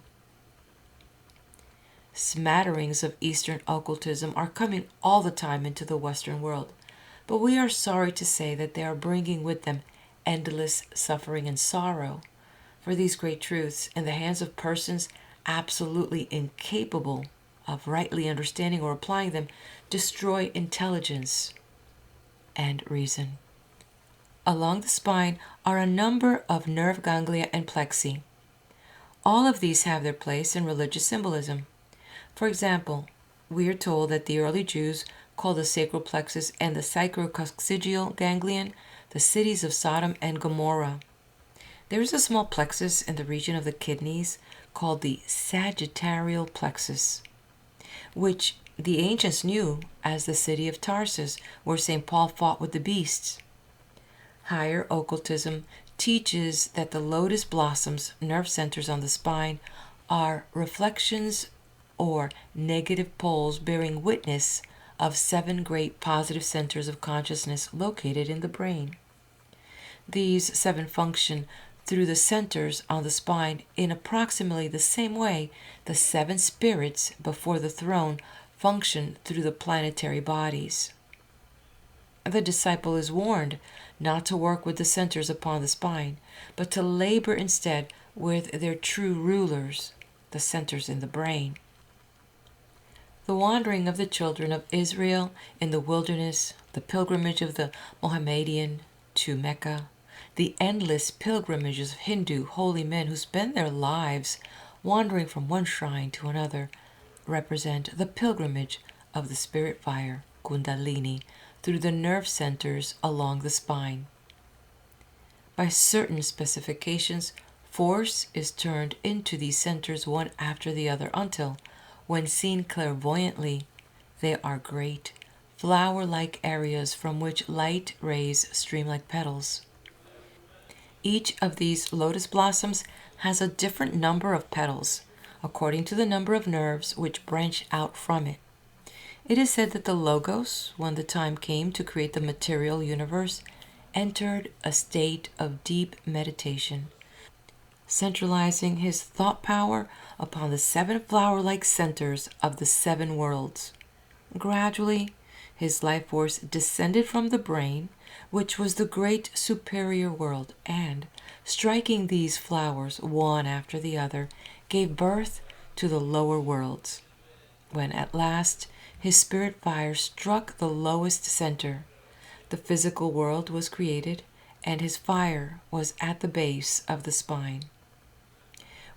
Smatterings of Eastern occultism are coming all the time into the Western world, but we are sorry to say that they are bringing with them endless suffering and sorrow, for these great truths, in the hands of persons absolutely incapable of rightly understanding or applying them, destroy intelligence and reason. Along the spine are a number of nerve ganglia and plexi. All of these have their place in religious symbolism. For example, we are told that the early Jews called the sacral plexus and the sacrococcygeal ganglion the cities of Sodom and Gomorrah. There is a small plexus in the region of the kidneys called the sagittarial plexus, which the ancients knew as the city of Tarsus, where St. Paul fought with the beasts. Higher occultism teaches that the lotus blossoms, nerve centers on the spine, are reflections or negative poles bearing witness of 7 great positive centers of consciousness located in the brain. These 7 function through the centers on the spine in approximately the same way the 7 spirits before the throne function through the planetary bodies. The disciple is warned not to work with the centers upon the spine, but to labor instead with their true rulers, the centers in the brain. The wandering of the children of Israel in the wilderness, the pilgrimage of the Mohammedan to Mecca, the endless pilgrimages of Hindu holy men who spend their lives wandering from one shrine to another, represent the pilgrimage of the spirit fire, Kundalini, through the nerve centers along the spine. By certain specifications, force is turned into these centers one after the other until, when seen clairvoyantly, they are great, flower-like areas from which light rays stream like petals. Each of these lotus blossoms has a different number of petals, according to the number of nerves which branch out from it. It is said that the Logos, when the time came to create the material universe, entered a state of deep meditation, centralizing his thought power upon the 7 flower-like centers of the 7 worlds. Gradually, his life force descended from the brain, which was the great superior world, and, striking these flowers one after the other, gave birth to the lower worlds. When at last his spirit fire struck the lowest center. The physical world was created, and his fire was at the base of the spine.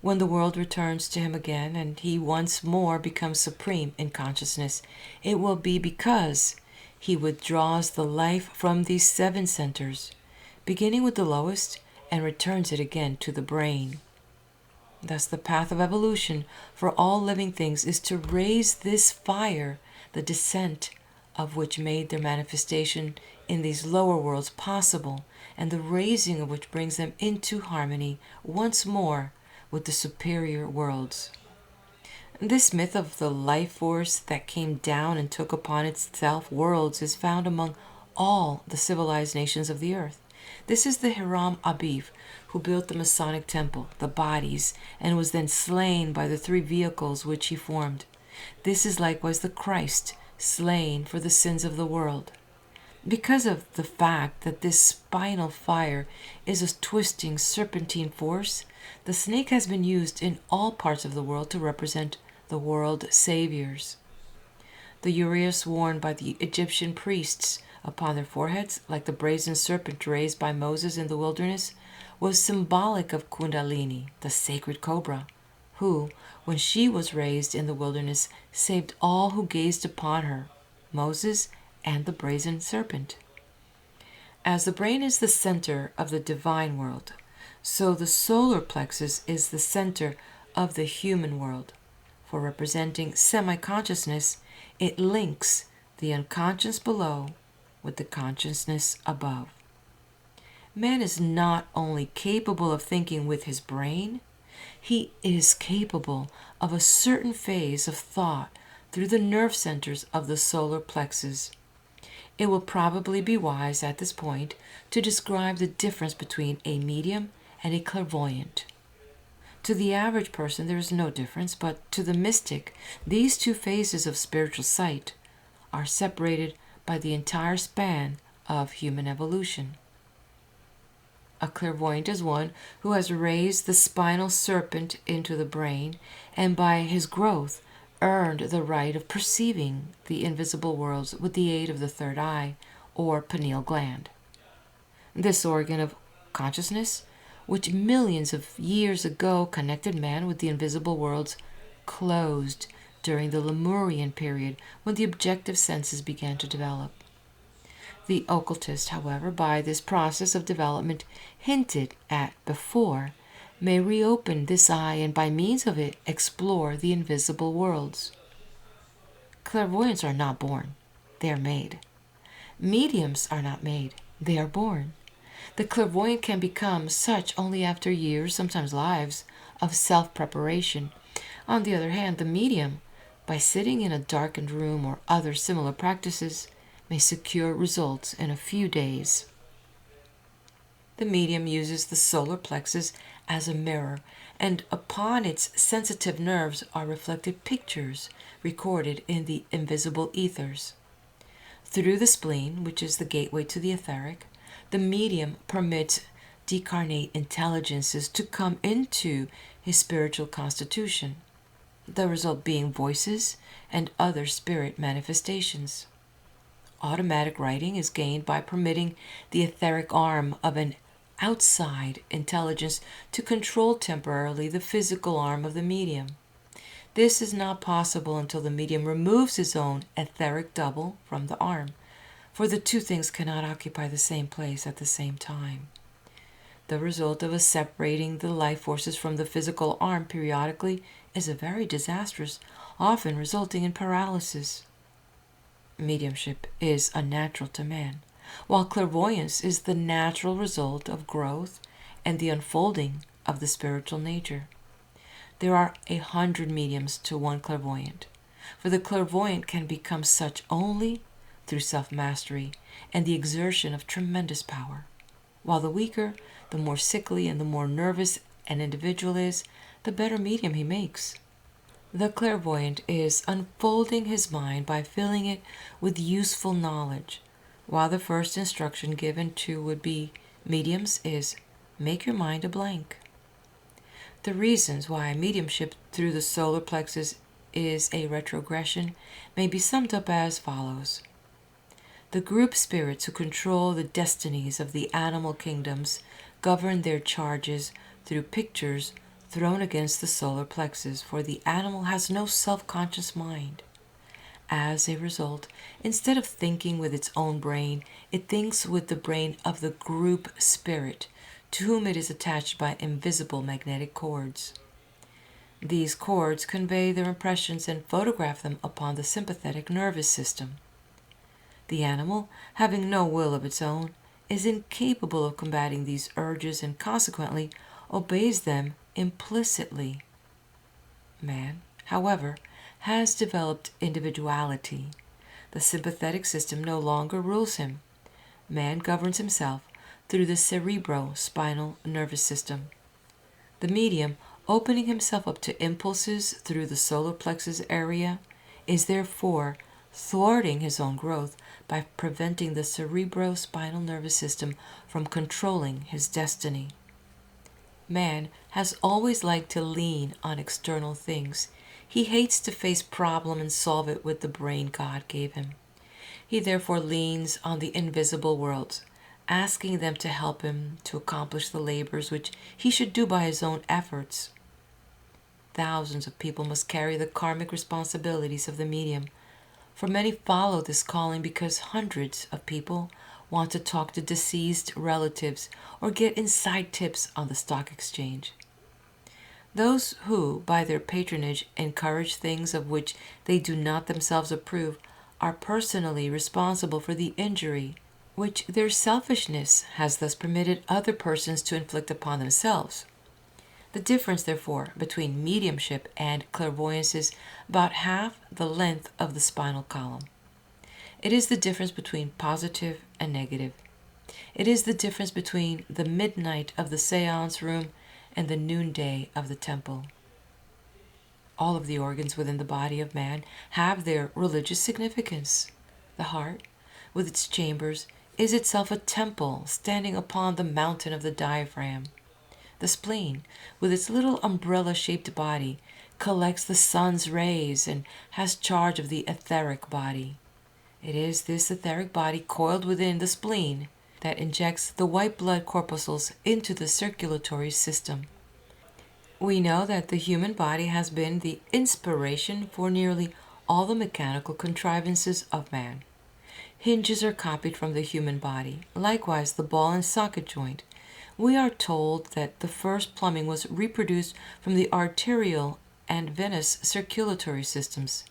When the world returns to him again and he once more becomes supreme in consciousness, it will be because he withdraws the life from these 7 centers, beginning with the lowest, and returns it again to the brain. Thus, the path of evolution for all living things is to raise this fire, the descent of which made their manifestation in these lower worlds possible, and the raising of which brings them into harmony once more with the superior worlds. This myth of the life force that came down and took upon itself worlds is found among all the civilized nations of the earth. This is the Hiram Abiv, who built the Masonic temple, the bodies, and was then slain by the 3 vehicles which he formed. This is likewise the Christ, slain for the sins of the world. Because of the fact that this spinal fire is a twisting serpentine force, the snake has been used in all parts of the world to represent the world saviors. The uraeus worn by the Egyptian priests upon their foreheads, like the brazen serpent raised by Moses in the wilderness, was symbolic of Kundalini, the sacred cobra, who, when she was raised in the wilderness, saved all who gazed upon her, Moses and the brazen serpent. As the brain is the center of the divine world, so the solar plexus is the center of the human world. For representing semi-consciousness, it links the unconscious below with the consciousness above. Man is not only capable of thinking with his brain, he is capable of a certain phase of thought through the nerve centers of the solar plexus. It will probably be wise at this point to describe the difference between a medium and a clairvoyant. To the average person there is no difference, but to the mystic, these 2 phases of spiritual sight are separated by the entire span of human evolution. A clairvoyant is one who has raised the spinal serpent into the brain, and by his growth earned the right of perceiving the invisible worlds with the aid of the 3rd eye, or pineal gland. This organ of consciousness, which millions of years ago connected man with the invisible worlds, closed during the Lemurian period when the objective senses began to develop. The occultist, however, by this process of development hinted at before, may reopen this eye and by means of it explore the invisible worlds. Clairvoyants are not born, they are made. Mediums are not made, they are born. The clairvoyant can become such only after years, sometimes lives, of self-preparation. On the other hand, the medium, by sitting in a darkened room or other similar practices, may secure results in a few days. The medium uses the solar plexus as a mirror, and upon its sensitive nerves are reflected pictures recorded in the invisible ethers. Through the spleen, which is the gateway to the etheric, the medium permits decarnate intelligences to come into his spiritual constitution, the result being voices and other spirit manifestations. Automatic writing is gained by permitting the etheric arm of an outside intelligence to control temporarily the physical arm of the medium. This is not possible until the medium removes his own etheric double from the arm, for the 2 things cannot occupy the same place at the same time. The result of separating the life forces from the physical arm periodically is a very disastrous, often resulting in paralysis. Mediumship is unnatural to man, while clairvoyance is the natural result of growth and the unfolding of the spiritual nature. There are 100 mediums to 1 clairvoyant, for the clairvoyant can become such only through self-mastery and the exertion of tremendous power, while the weaker, the more sickly, and the more nervous an individual is, the better medium he makes. The clairvoyant is unfolding his mind by filling it with useful knowledge, while the first instruction given to would-be mediums is, make your mind a blank. The reasons why mediumship through the solar plexus is a retrogression may be summed up as follows. The group spirits who control the destinies of the animal kingdoms govern their charges through pictures thrown against the solar plexus, for the animal has no self-conscious mind. As a result, instead of thinking with its own brain, it thinks with the brain of the group spirit, to whom it is attached by invisible magnetic cords. These cords convey their impressions and photograph them upon the sympathetic nervous system. The animal, having no will of its own, is incapable of combating these urges and consequently obeys them implicitly. Man, however, has developed individuality. The sympathetic system no longer rules him. Man governs himself through the cerebro-spinal nervous system. The medium, opening himself up to impulses through the solar plexus area, is therefore thwarting his own growth by preventing the cerebro-spinal nervous system from controlling his destiny. Man has always liked to lean on external things. He hates to face problem and solve it with the brain God gave him. He therefore leans on the invisible worlds, asking them to help him to accomplish the labors which he should do by his own efforts. Thousands of people must carry the karmic responsibilities of the medium, for many follow this calling because hundreds of people want to talk to deceased relatives or get inside tips on the stock exchange. Those who, by their patronage, encourage things of which they do not themselves approve are personally responsible for the injury which their selfishness has thus permitted other persons to inflict upon themselves. The difference, therefore, between mediumship and clairvoyance is about half the length of the spinal column. It is the difference between positive and negative. It is the difference between the midnight of the seance room and the noonday of the temple. All of the organs within the body of man have their religious significance. The heart, with its chambers, is itself a temple standing upon the mountain of the diaphragm. The spleen, with its little umbrella-shaped body, collects the sun's rays and has charge of the etheric body. It is this etheric body coiled within the spleen that injects the white blood corpuscles into the circulatory system. We know that the human body has been the inspiration for nearly all the mechanical contrivances of man. Hinges are copied from the human body, likewise the ball and socket joint. We are told that the first plumbing was reproduced from the arterial and venous circulatory systems.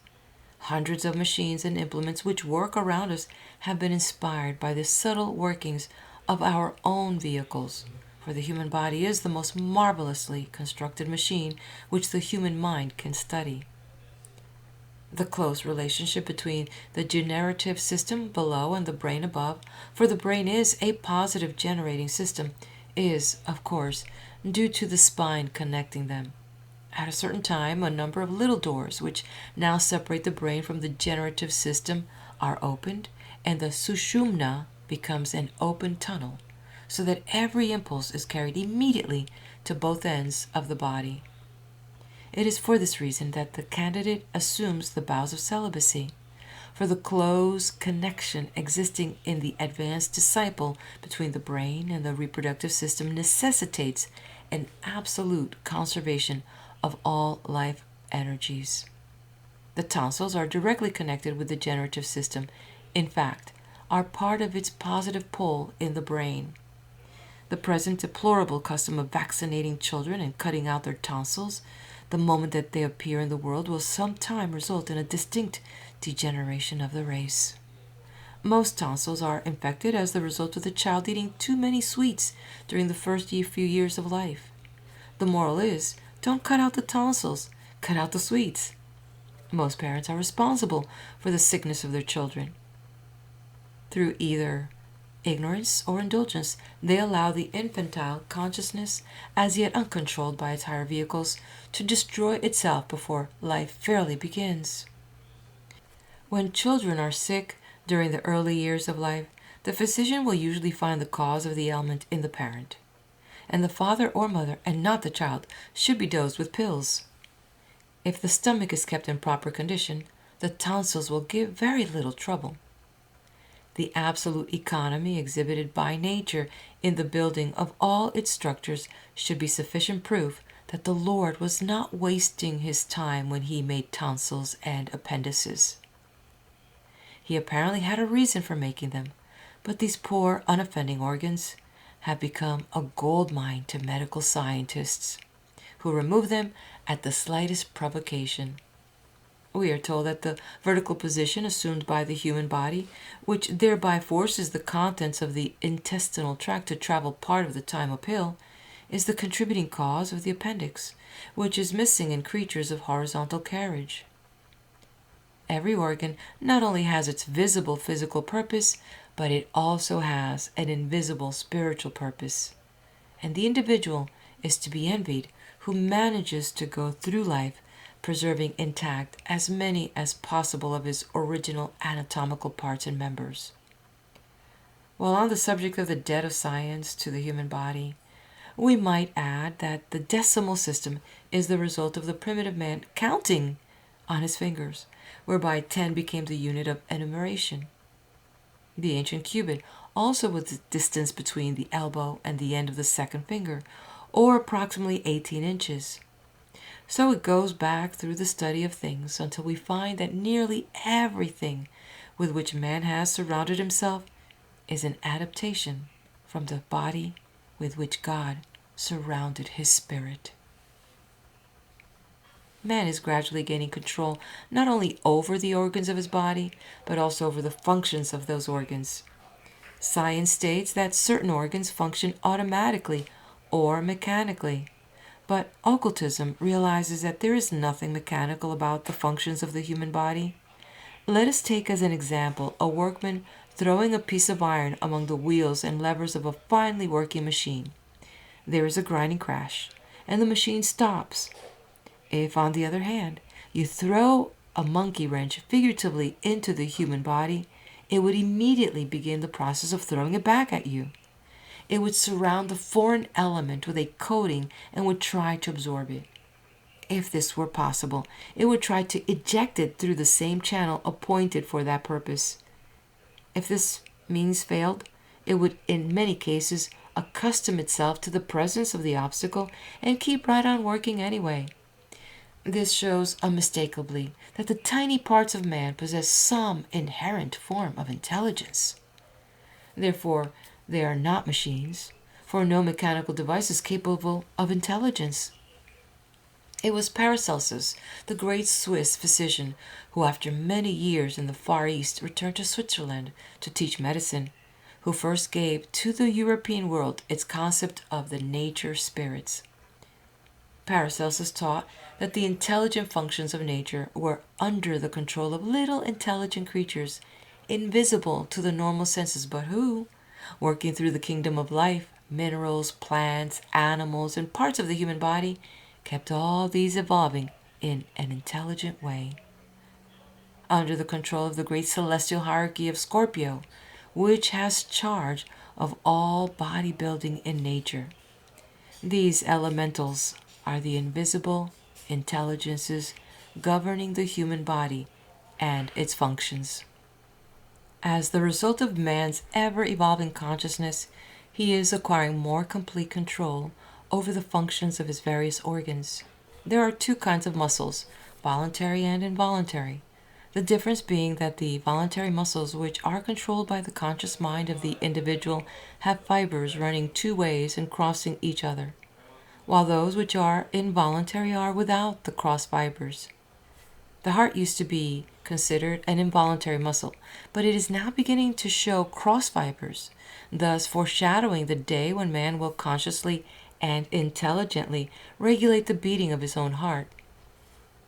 Hundreds of machines and implements which work around us have been inspired by the subtle workings of our own vehicles, for the human body is the most marvelously constructed machine which the human mind can study. The close relationship between the generative system below and the brain above, for the brain is a positive generating system, is, of course, due to the spine connecting them. At a certain time, a number of little doors, which now separate the brain from the generative system, are opened, and the sushumna becomes an open tunnel, so that every impulse is carried immediately to both ends of the body. It is for this reason that the candidate assumes the vows of celibacy, for the close connection existing in the advanced disciple between the brain and the reproductive system necessitates an absolute conservation of all life energies. The tonsils are directly connected with the generative system, in fact, are part of its positive pole in the brain. The present deplorable custom of vaccinating children and cutting out their tonsils the moment that they appear in the world will sometime result in a distinct degeneration of the race. Most tonsils are infected as the result of the child eating too many sweets during the first few years of life. The moral is, don't cut out the tonsils, cut out the sweets. Most parents are responsible for the sickness of their children. Through either ignorance or indulgence, they allow the infantile consciousness, as yet uncontrolled by its higher vehicles, to destroy itself before life fairly begins. When children are sick during the early years of life, the physician will usually find the cause of the ailment in the parent, and the father or mother, and not the child, should be dosed with pills. If the stomach is kept in proper condition, the tonsils will give very little trouble. The absolute economy exhibited by nature in the building of all its structures should be sufficient proof that the Lord was not wasting his time when he made tonsils and appendices. He apparently had a reason for making them, but these poor, unoffending organs have become a gold mine to medical scientists, who remove them at the slightest provocation. We are told that the vertical position assumed by the human body, which thereby forces the contents of the intestinal tract to travel part of the time uphill, is the contributing cause of the appendix, which is missing in creatures of horizontal carriage. Every organ not only has its visible physical purpose, but it also has an invisible spiritual purpose. And the individual is to be envied who manages to go through life preserving intact as many as possible of his original anatomical parts and members. While on the subject of the debt of science to the human body, we might add that the decimal system is the result of the primitive man counting on his fingers, whereby 10 became the unit of enumeration. The ancient cubit also was the distance between the elbow and the end of the second finger, or approximately 18 inches. So it goes back through the study of things until we find that nearly everything with which man has surrounded himself is an adaptation from the body with which God surrounded his spirit. Man is gradually gaining control not only over the organs of his body, but also over the functions of those organs. Science states that certain organs function automatically or mechanically, but occultism realizes that there is nothing mechanical about the functions of the human body. Let us take as an example a workman throwing a piece of iron among the wheels and levers of a finely working machine. There is a grinding crash, and the machine stops. If, on the other hand, you throw a monkey wrench figuratively into the human body, it would immediately begin the process of throwing it back at you. It would surround the foreign element with a coating and would try to absorb it. If this were possible, it would try to eject it through the same channel appointed for that purpose. If this means failed, it would in many cases accustom itself to the presence of the obstacle and keep right on working anyway. This shows unmistakably that the tiny parts of man possess some inherent form of intelligence. Therefore, they are not machines, for no mechanical device is capable of intelligence. It was Paracelsus, the great Swiss physician, who after many years in the Far East returned to Switzerland to teach medicine, who first gave to the European world its concept of the nature spirits. Paracelsus taught that the intelligent functions of nature were under the control of little intelligent creatures, invisible to the normal senses, but who, working through the kingdom of life, minerals, plants, animals, and parts of the human body, kept all these evolving in an intelligent way. Under the control of the great celestial hierarchy of Scorpio, which has charge of all body building in nature. These elementals are the invisible intelligences governing the human body and its functions. As the result of man's ever-evolving consciousness, he is acquiring more complete control over the functions of his various organs. There are two kinds of muscles, voluntary and involuntary. The difference being that the voluntary muscles, which are controlled by the conscious mind of the individual, have fibers running two ways and crossing each other, while those which are involuntary are without the cross fibers. The heart used to be considered an involuntary muscle, but it is now beginning to show cross fibers, thus foreshadowing the day when man will consciously and intelligently regulate the beating of his own heart.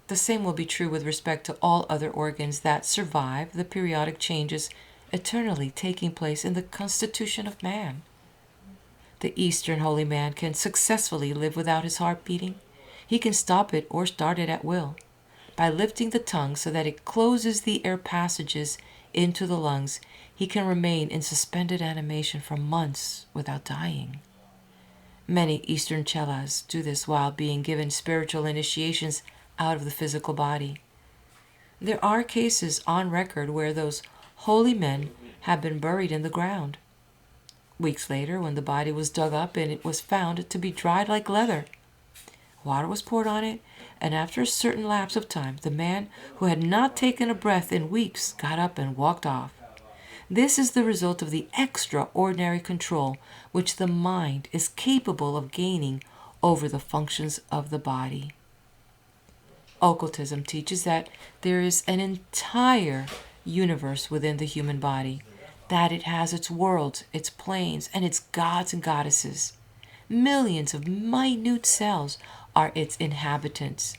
The same will be true with respect to all other organs that survive the periodic changes eternally taking place in the constitution of man. The Eastern holy man can successfully live without his heart beating. He can stop it or start it at will. By lifting the tongue so that it closes the air passages into the lungs, he can remain in suspended animation for months without dying. Many Eastern chelas do this while being given spiritual initiations out of the physical body. There are cases on record where those holy men have been buried in the ground. Weeks later, when the body was dug up and it was found to be dried like leather, water was poured on it, and after a certain lapse of time, the man who had not taken a breath in weeks got up and walked off. This is the result of the extraordinary control which the mind is capable of gaining over the functions of the body. Occultism teaches that there is an entire universe within the human body, that it has its worlds, its planes, and its gods and goddesses. Millions of minute cells are its inhabitants.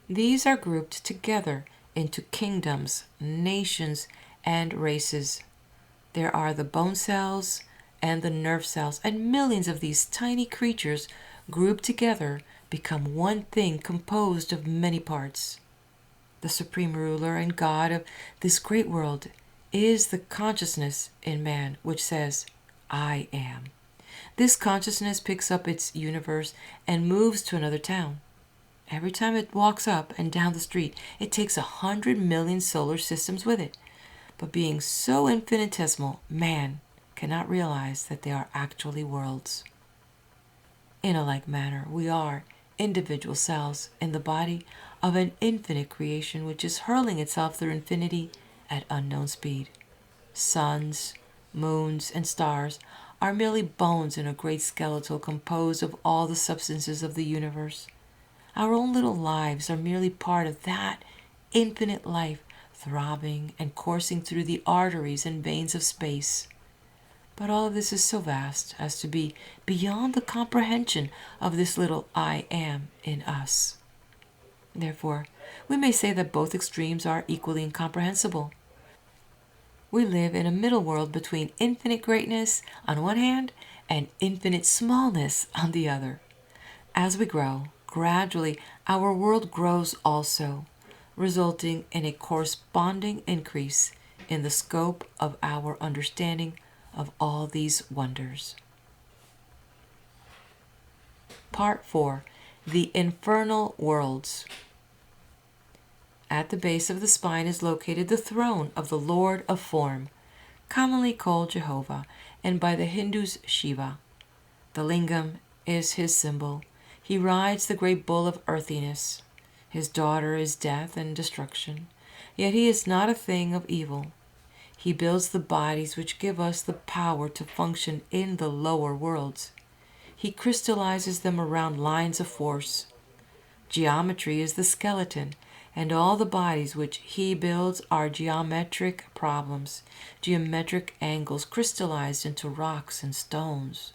These are grouped together into kingdoms, nations, and races. There are the bone cells and the nerve cells, and millions of these tiny creatures grouped together become one thing composed of many parts. The supreme ruler and God of this great world is the consciousness in man which says, I am. This consciousness picks up its universe and moves to another town. Every time it walks up and down the street, it takes 100 million solar systems with it. But being so infinitesimal, man cannot realize that they are actually worlds. In a like manner, we are individual cells in the body of an infinite creation which is hurling itself through infinity at unknown speed. Suns, moons, and stars are merely bones in a great skeletal composed of all the substances of the universe. Our own little lives are merely part of that infinite life throbbing and coursing through the arteries and veins of space. But all of this is so vast as to be beyond the comprehension of this little I am in us. Therefore, we may say that both extremes are equally incomprehensible. We live in a middle world between infinite greatness on one hand and infinite smallness on the other. As we grow, gradually our world grows also, resulting in a corresponding increase in the scope of our understanding of all these wonders. Part 4. The Infernal Worlds. At the base of the spine is located the throne of the Lord of Form, commonly called Jehovah, and by the Hindus Shiva. The lingam is his symbol. He rides the great bull of earthiness. His daughter is death and destruction, yet he is not a thing of evil. He builds the bodies which give us the power to function in the lower worlds. He crystallizes them around lines of force. Geometry is the skeleton, and all the bodies which he builds are geometric problems, geometric angles crystallized into rocks and stones.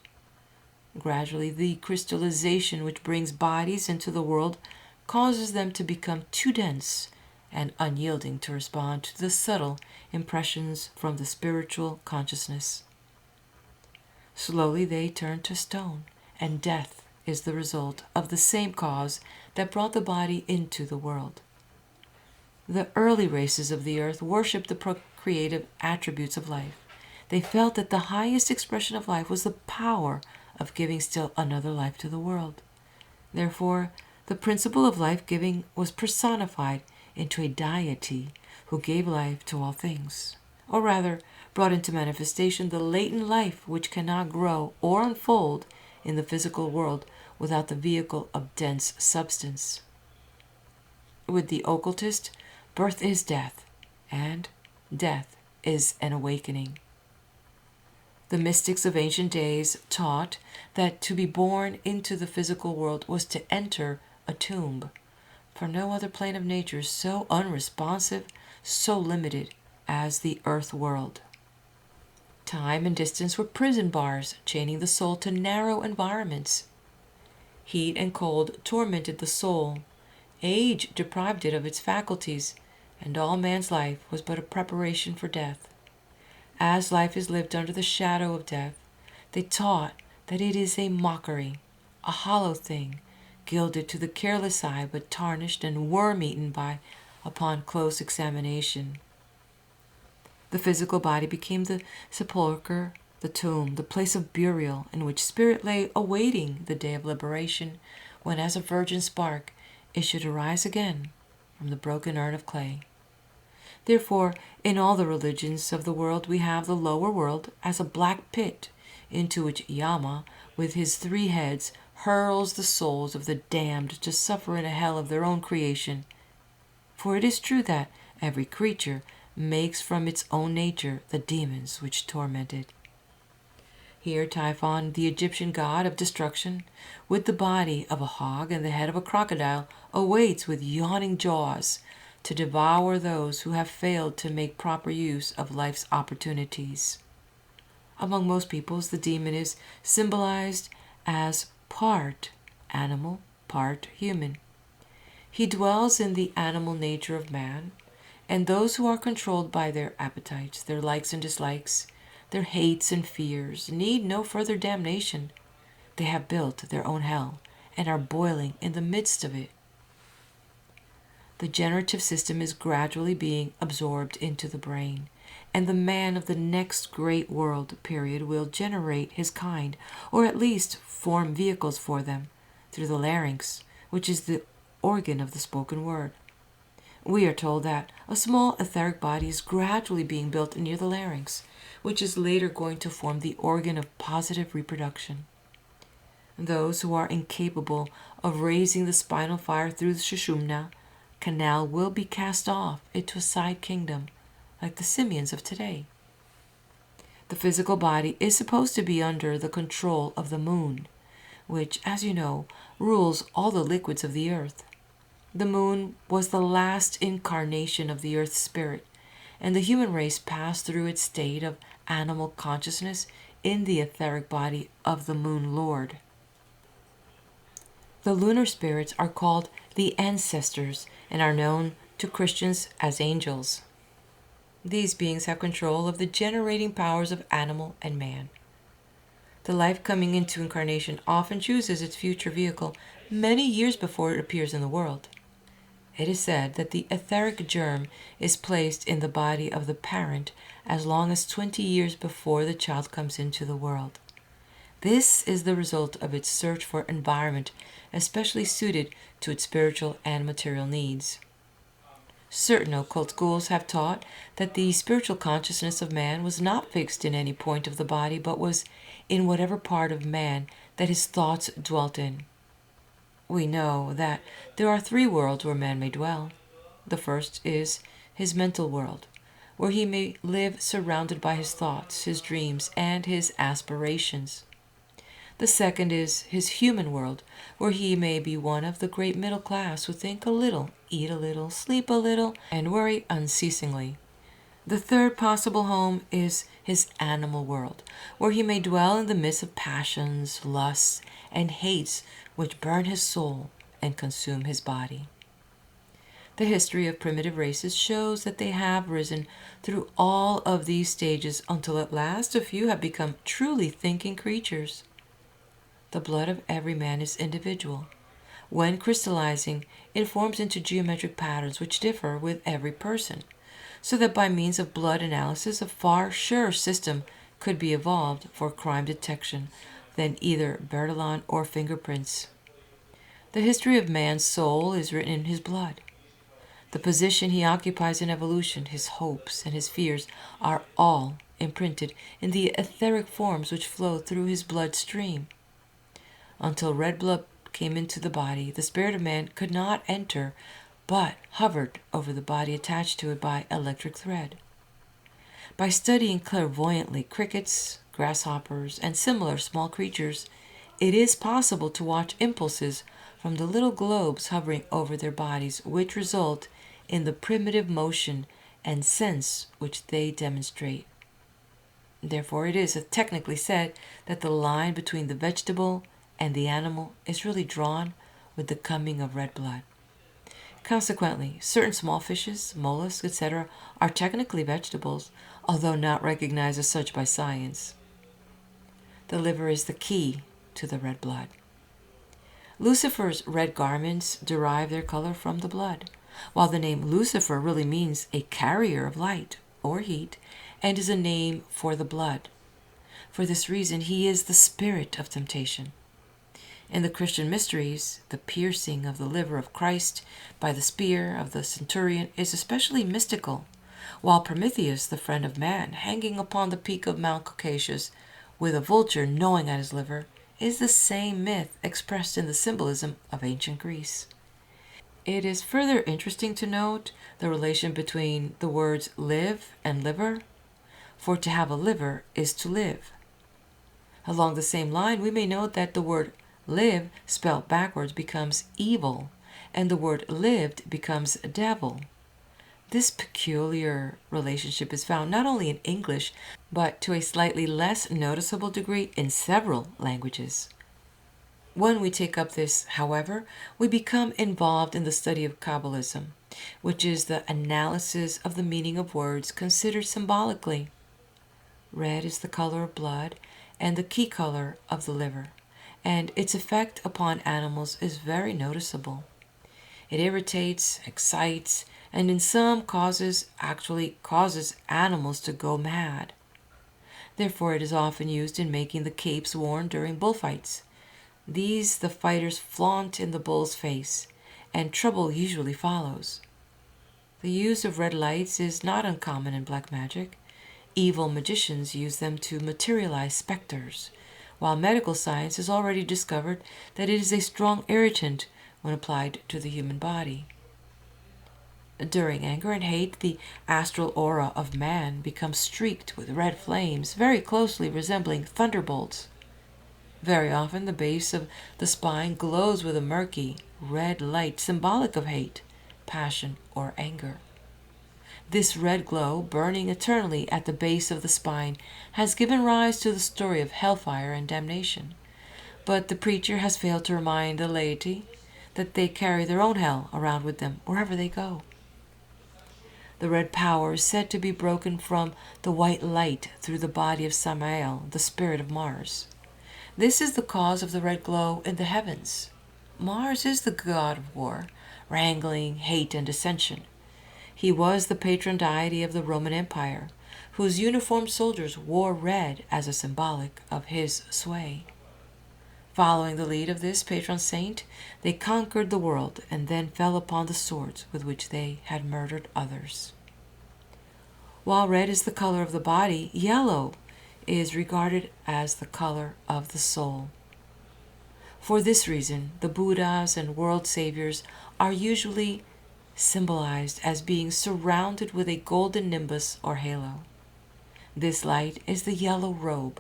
Gradually, the crystallization which brings bodies into the world causes them to become too dense and unyielding to respond to the subtle impressions from the spiritual consciousness. Slowly they turn to stone, and death is the result of the same cause that brought the body into the world. The early races of the earth worshipped the procreative attributes of life. They felt that the highest expression of life was the power of giving still another life to the world. Therefore, the principle of life-giving was personified into a deity who gave life to all things, or rather brought into manifestation the latent life which cannot grow or unfold in the physical world without the vehicle of dense substance. With the occultist, birth is death, and death is an awakening. The mystics of ancient days taught that to be born into the physical world was to enter a tomb, for no other plane of nature is so unresponsive, so limited as the earth world. Time and distance were prison bars, chaining the soul to narrow environments. Heat and cold tormented the soul. Age deprived it of its faculties, and all man's life was but a preparation for death. As life is lived under the shadow of death, they taught that it is a mockery, a hollow thing, gilded to the careless eye but tarnished and worm-eaten upon close examination. The physical body became the sepulchre, the tomb, the place of burial in which spirit lay awaiting the day of liberation, when as a virgin spark it should arise again from the broken urn of clay. Therefore, in all the religions of the world we have the lower world as a black pit into which Yama, with his 3 heads, hurls the souls of the damned to suffer in a hell of their own creation. For it is true that every creature makes from its own nature the demons which torment it. Here Typhon, the Egyptian god of destruction, with the body of a hog and the head of a crocodile, awaits with yawning jaws to devour those who have failed to make proper use of life's opportunities. Among most peoples, the demon is symbolized as part animal, part human. He dwells in the animal nature of man, and those who are controlled by their appetites, their likes and dislikes, their hates and fears, need no further damnation. They have built their own hell and are boiling in the midst of it. The generative system is gradually being absorbed into the brain, and the man of the next great world period will generate his kind, or at least form vehicles for them, through the larynx, which is the organ of the spoken word. We are told that a small etheric body is gradually being built near the larynx, which is later going to form the organ of positive reproduction. Those who are incapable of raising the spinal fire through the Sushumna canal will be cast off into a side kingdom, like the simians of today. The physical body is supposed to be under the control of the moon, which, as you know, rules all the liquids of the earth. The moon was the last incarnation of the earth's spirit, and the human race passed through its state of animal consciousness in the etheric body of the moon lord. The lunar spirits are called the ancestors and are known to Christians as angels. These beings have control of the generating powers of animal and man. The life coming into incarnation often chooses its future vehicle many years before it appears in the world. It is said that the etheric germ is placed in the body of the parent as long as 20 years before the child comes into the world. This is the result of its search for environment especially suited to its spiritual and material needs. Certain occult schools have taught that the spiritual consciousness of man was not fixed in any point of the body, but was in whatever part of man that his thoughts dwelt in. We know that there are 3 worlds where man may dwell. The first is his mental world, where he may live surrounded by his thoughts, his dreams, and his aspirations. The second is his human world, where he may be one of the great middle class who think a little, eat a little, sleep a little, and worry unceasingly. The third possible home is his animal world, where he may dwell in the midst of passions, lusts, and hates which burn his soul and consume his body. The history of primitive races shows that they have risen through all of these stages until at last a few have become truly thinking creatures. The blood of every man is individual. When crystallizing, it forms into geometric patterns which differ with every person, so that by means of blood analysis a far surer system could be evolved for crime detection than either Bertillon or fingerprints. The history of man's soul is written in his blood. The position he occupies in evolution, his hopes and his fears, are all imprinted in the etheric forms which flow through his blood stream. Until red blood came into the body, the spirit of man could not enter, but hovered over the body attached to it by electric thread. By studying clairvoyantly crickets, grasshoppers, and similar small creatures, it is possible to watch impulses from the little globes hovering over their bodies, which result in the primitive motion and sense which they demonstrate. Therefore, it is technically said that the line between the vegetable and the animal is really drawn with the coming of red blood. Consequently, certain small fishes, mollusks, etc., are technically vegetables, although not recognized as such by science. The liver is the key to the red blood. Lucifer's red garments derive their color from the blood, while the name Lucifer really means a carrier of light or heat and is a name for the blood. For this reason, he is the spirit of temptation. In the Christian mysteries, the piercing of the liver of Christ by the spear of the centurion is especially mystical, while Prometheus, the friend of man, hanging upon the peak of Mount Caucasus with a vulture gnawing at his liver, is the same myth expressed in the symbolism of ancient Greece. It is further interesting to note the relation between the words live and liver, for to have a liver is to live. Along the same line, we may note that the word live spelled backwards becomes evil, and the word lived becomes devil. This peculiar relationship is found not only in English, but to a slightly less noticeable degree in several languages. When we take up this, however, we become involved in the study of Kabbalism, which is the analysis of the meaning of words considered symbolically. Red is the color of blood and the key color of the liver, and its effect upon animals is very noticeable. It irritates, excites, and in some cases actually causes animals to go mad. Therefore, it is often used in making the capes worn during bullfights. These the fighters flaunt in the bull's face, and trouble usually follows. The use of red lights is not uncommon in black magic. Evil magicians use them to materialize specters, while medical science has already discovered that it is a strong irritant when applied to the human body. During anger and hate, the astral aura of man becomes streaked with red flames, very closely resembling thunderbolts. Very often the base of the spine glows with a murky, red light symbolic of hate, passion, or anger. This red glow, burning eternally at the base of the spine, has given rise to the story of hellfire and damnation. But the preacher has failed to remind the laity that they carry their own hell around with them wherever they go. The red power is said to be broken from the white light through the body of Samael, the spirit of Mars. This is the cause of the red glow in the heavens. Mars is the god of war, wrangling, hate, and dissension. He was the patron deity of the Roman Empire, whose uniformed soldiers wore red as a symbolic of his sway. Following the lead of this patron saint, they conquered the world and then fell upon the swords with which they had murdered others. While red is the color of the body, yellow is regarded as the color of the soul. For this reason, the Buddhas and world saviors are usually symbolized as being surrounded with a golden nimbus or halo. This light is the yellow robe,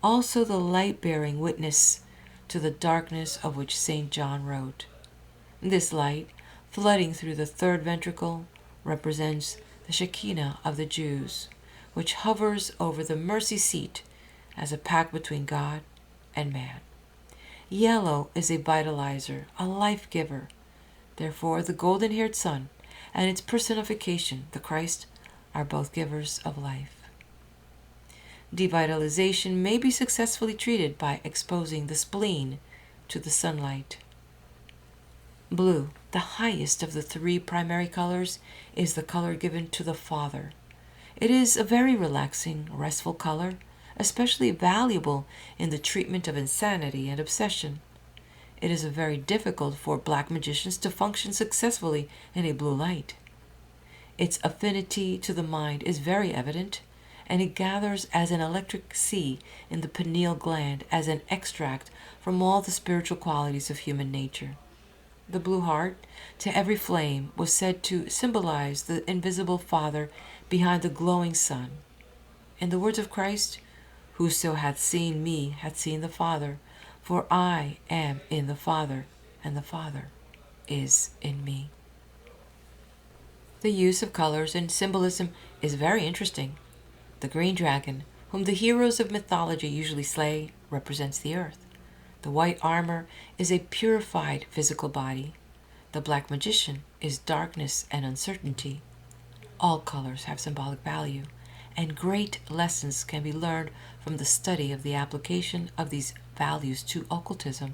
also the light-bearing witness to the darkness of which St. John wrote. This light, flooding through the third ventricle, represents the Shekinah of the Jews, which hovers over the mercy seat as a pact between God and man. Yellow is a vitalizer, a life giver. Therefore, the golden-haired sun and its personification, the Christ, are both givers of life. Devitalization may be successfully treated by exposing the spleen to the sunlight. Blue, the highest of the three primary colors, is the color given to the Father. It is a very relaxing, restful color, especially valuable in the treatment of insanity and obsession. It is very difficult for black magicians to function successfully in a blue light. Its affinity to the mind is very evident, and it gathers as an electric sea in the pineal gland as an extract from all the spiritual qualities of human nature. The blue heart, to every flame, was said to symbolize the invisible Father behind the glowing sun. In the words of Christ, "Whoso hath seen me hath seen the Father, for I am in the Father, and the Father is in me." The use of colors in symbolism is very interesting. The green dragon, whom the heroes of mythology usually slay, represents the earth. The white armor is a purified physical body. The black magician is darkness and uncertainty. All colors have symbolic value, and great lessons can be learned from the study of the application of these values to occultism.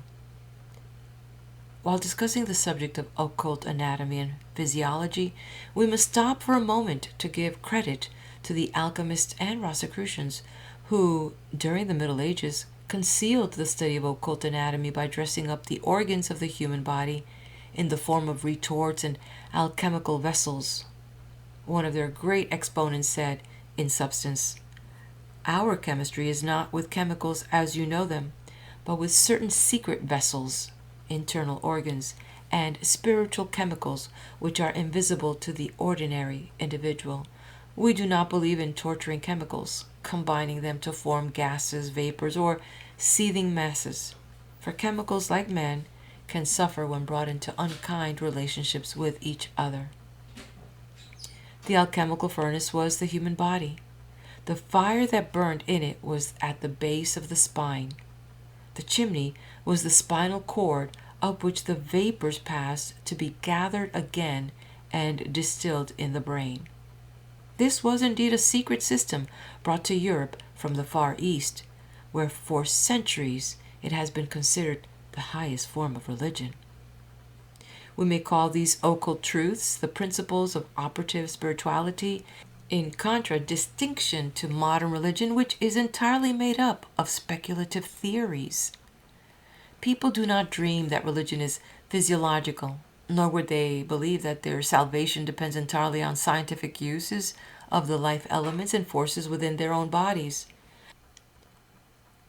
While discussing the subject of occult anatomy and physiology, we must stop for a moment to give credit to the alchemists and Rosicrucians who, during the Middle Ages, concealed the study of occult anatomy by dressing up the organs of the human body in the form of retorts and alchemical vessels. One of their great exponents said, in substance, "Our chemistry is not with chemicals as you know them, but with certain secret vessels, internal organs, and spiritual chemicals which are invisible to the ordinary individual. We do not believe in torturing chemicals, combining them to form gases, vapors, or seething masses. For chemicals, like men, can suffer when brought into unkind relationships with each other." The alchemical furnace was the human body. The fire that burned in it was at the base of the spine. The chimney was the spinal cord up which the vapors passed to be gathered again and distilled in the brain. This was indeed a secret system brought to Europe from the Far East, where for centuries it has been considered the highest form of religion. We may call these occult truths the principles of operative spirituality, in contradistinction to modern religion, which is entirely made up of speculative theories. People do not dream that religion is physiological, nor would they believe that their salvation depends entirely on scientific uses of the life elements and forces within their own bodies.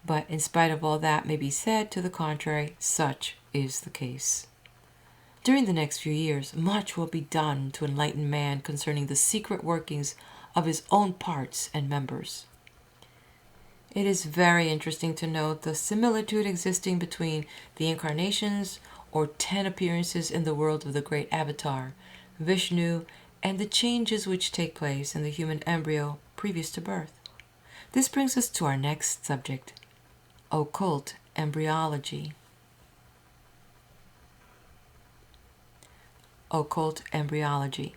But in spite of all that may be said to the contrary, such is the case. During the next few years, much will be done to enlighten man concerning the secret workings of his own parts and members. It is very interesting to note the similitude existing between the incarnations, or 10 appearances in the world of the great Avatar, Vishnu, and the changes which take place in the human embryo previous to birth. This brings us to our next subject, occult embryology. Occult embryology.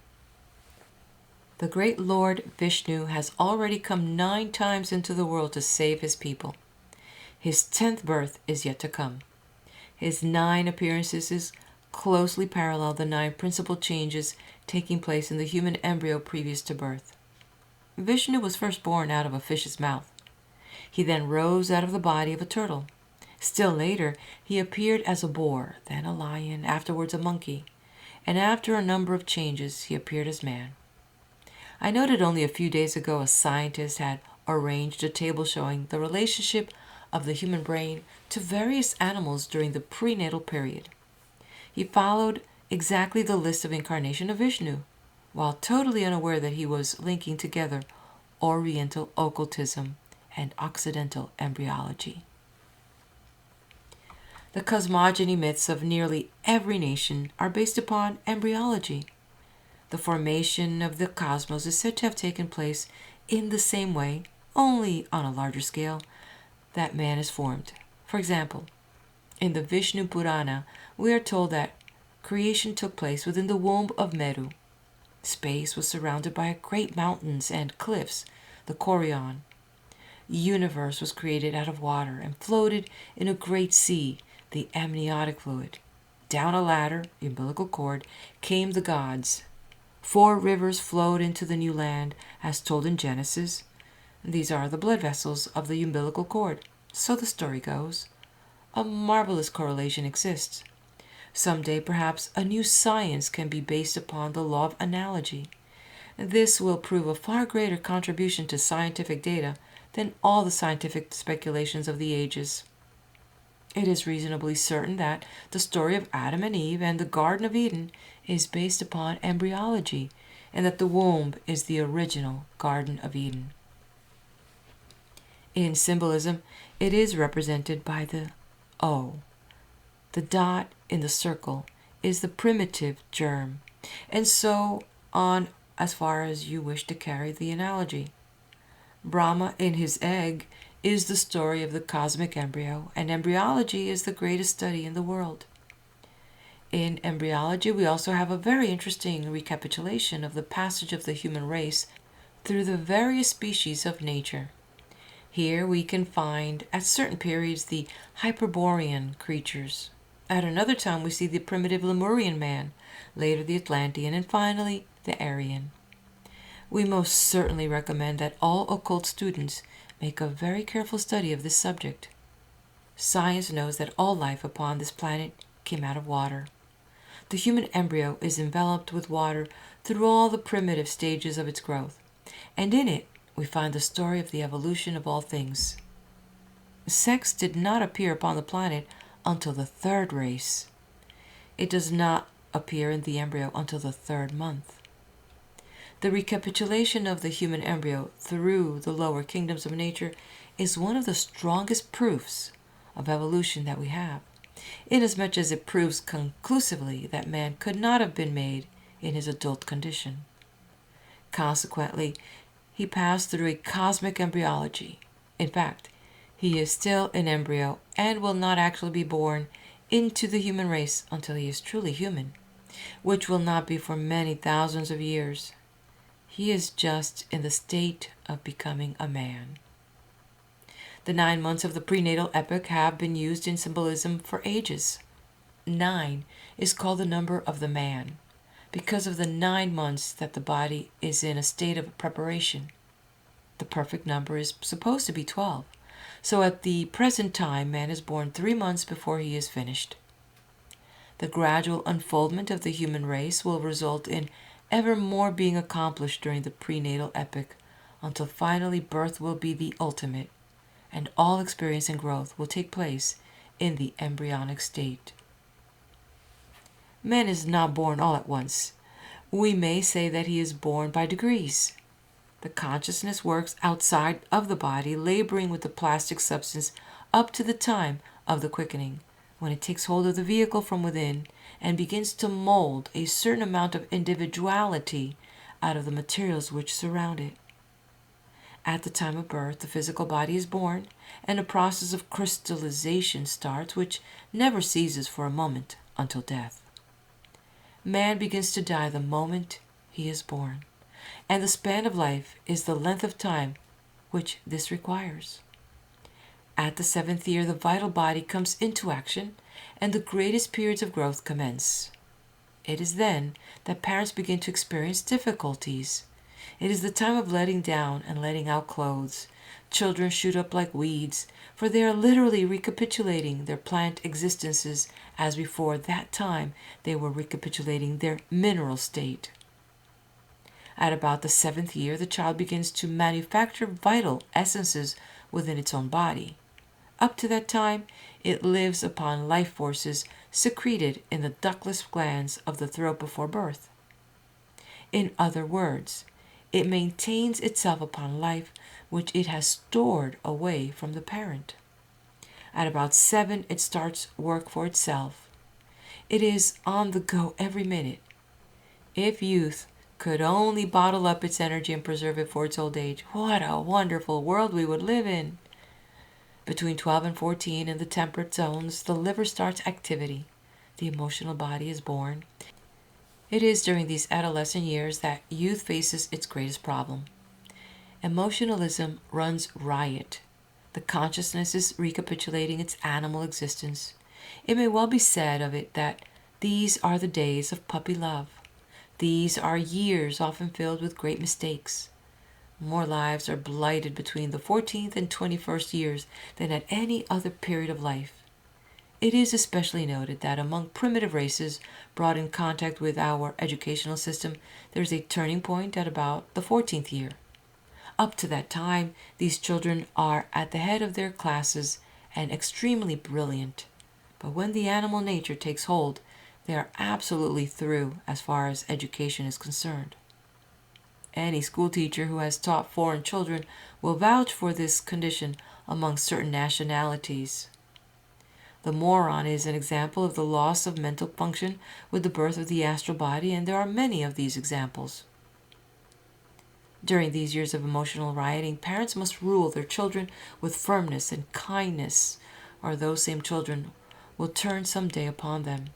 The great Lord Vishnu has already come 9 times into the world to save his people. His 10th birth is yet to come. His 9 appearances closely parallel the 9 principal changes taking place in the human embryo previous to birth. Vishnu was first born out of a fish's mouth. He then rose out of the body of a turtle. Still later, he appeared as a boar, then a lion, afterwards a monkey, and after a number of changes, he appeared as man. I noted only a few days ago a scientist had arranged a table showing the relationship of the human brain to various animals during the prenatal period. He followed exactly the list of incarnation of Vishnu, while totally unaware that he was linking together Oriental occultism and Occidental embryology. The cosmogony myths of nearly every nation are based upon embryology. The formation of the cosmos is said to have taken place in the same way, only on a larger scale, that man is formed. For example, in the Vishnu Purana, we are told that creation took place within the womb of Meru. Space was surrounded by great mountains and cliffs, the Corion. The universe was created out of water and floated in a great sea, the amniotic fluid. Down a ladder, the umbilical cord, came the gods. 4 rivers flowed into the new land, as told in Genesis. These are the blood vessels of the umbilical cord. So the story goes. A marvelous correlation exists. Someday, perhaps, a new science can be based upon the law of analogy. This will prove a far greater contribution to scientific data than all the scientific speculations of the ages. It is reasonably certain that the story of Adam and Eve and the Garden of Eden is based upon embryology, and that the womb is the original Garden of Eden. In symbolism, it is represented by the O. The dot in the circle is the primitive germ, and so on as far as you wish to carry the analogy. Brahma in his egg is the story of the cosmic embryo, and embryology is the greatest study in the world. In embryology, we also have a very interesting recapitulation of the passage of the human race through the various species of nature. Here we can find, at certain periods, the Hyperborean creatures. At another time, we see the primitive Lemurian man, later the Atlantean, and finally the Aryan. We most certainly recommend that all occult students make a very careful study of this subject. Science knows that all life upon this planet came out of water. The human embryo is enveloped with water through all the primitive stages of its growth, and in it we find the story of the evolution of all things. Sex did not appear upon the planet until the third race. It does not appear in the embryo until the third month. The recapitulation of the human embryo through the lower kingdoms of nature is one of the strongest proofs of evolution that we have, inasmuch as it proves conclusively that man could not have been made in his adult condition. Consequently, he passed through a cosmic embryology. In fact, he is still an embryo and will not actually be born into the human race until he is truly human, which will not be for many thousands of years. He is just in the state of becoming a man. The 9 months of the prenatal epoch have been used in symbolism for ages. 9 is called the number of the man, because of the 9 months that the body is in a state of preparation. The perfect number is supposed to be 12. So at the present time, man is born 3 months before he is finished. The gradual unfoldment of the human race will result in ever more being accomplished during the prenatal epoch, until finally birth will be the ultimate, and all experience and growth will take place in the embryonic state. Man is not born all at once. We may say that he is born by degrees. The consciousness works outside of the body, laboring with the plastic substance up to the time of the quickening, when it takes hold of the vehicle from within and begins to mold a certain amount of individuality out of the materials which surround it. At the time of birth, the physical body is born, and a process of crystallization starts, which never ceases for a moment until death. Man begins to die the moment he is born, and the span of life is the length of time which this requires. At the 7th year, the vital body comes into action, and the greatest periods of growth commence. It is then that parents begin to experience difficulties. It is the time of letting down and letting out clothes. Children shoot up like weeds, for they are literally recapitulating their plant existences as before that time they were recapitulating their mineral state. At about the 7th year, the child begins to manufacture vital essences within its own body. Up to that time, it lives upon life forces secreted in the ductless glands of the throat before birth. In other words, it maintains itself upon life which it has stored away from the parent. At about 7, it starts work for itself. It is on the go every minute. If youth could only bottle up its energy and preserve it for its old age, what a wonderful world we would live in. Between 12 and 14, in the temperate zones, the liver starts activity. The emotional body is born. It is during these adolescent years that youth faces its greatest problem. Emotionalism runs riot. The consciousness is recapitulating its animal existence. It may well be said of it that these are the days of puppy love. These are years often filled with great mistakes. More lives are blighted between the 14th and 21st years than at any other period of life. It is especially noted that among primitive races brought in contact with our educational system, there is a turning point at about the 14th year. Up to that time, these children are at the head of their classes and extremely brilliant. But when the animal nature takes hold, they are absolutely through as far as education is concerned. Any schoolteacher who has taught foreign children will vouch for this condition among certain nationalities. The moron is an example of the loss of mental function with the birth of the astral body, and there are many of these examples. During these years of emotional rioting, parents must rule their children with firmness and kindness, or those same children will turn someday upon them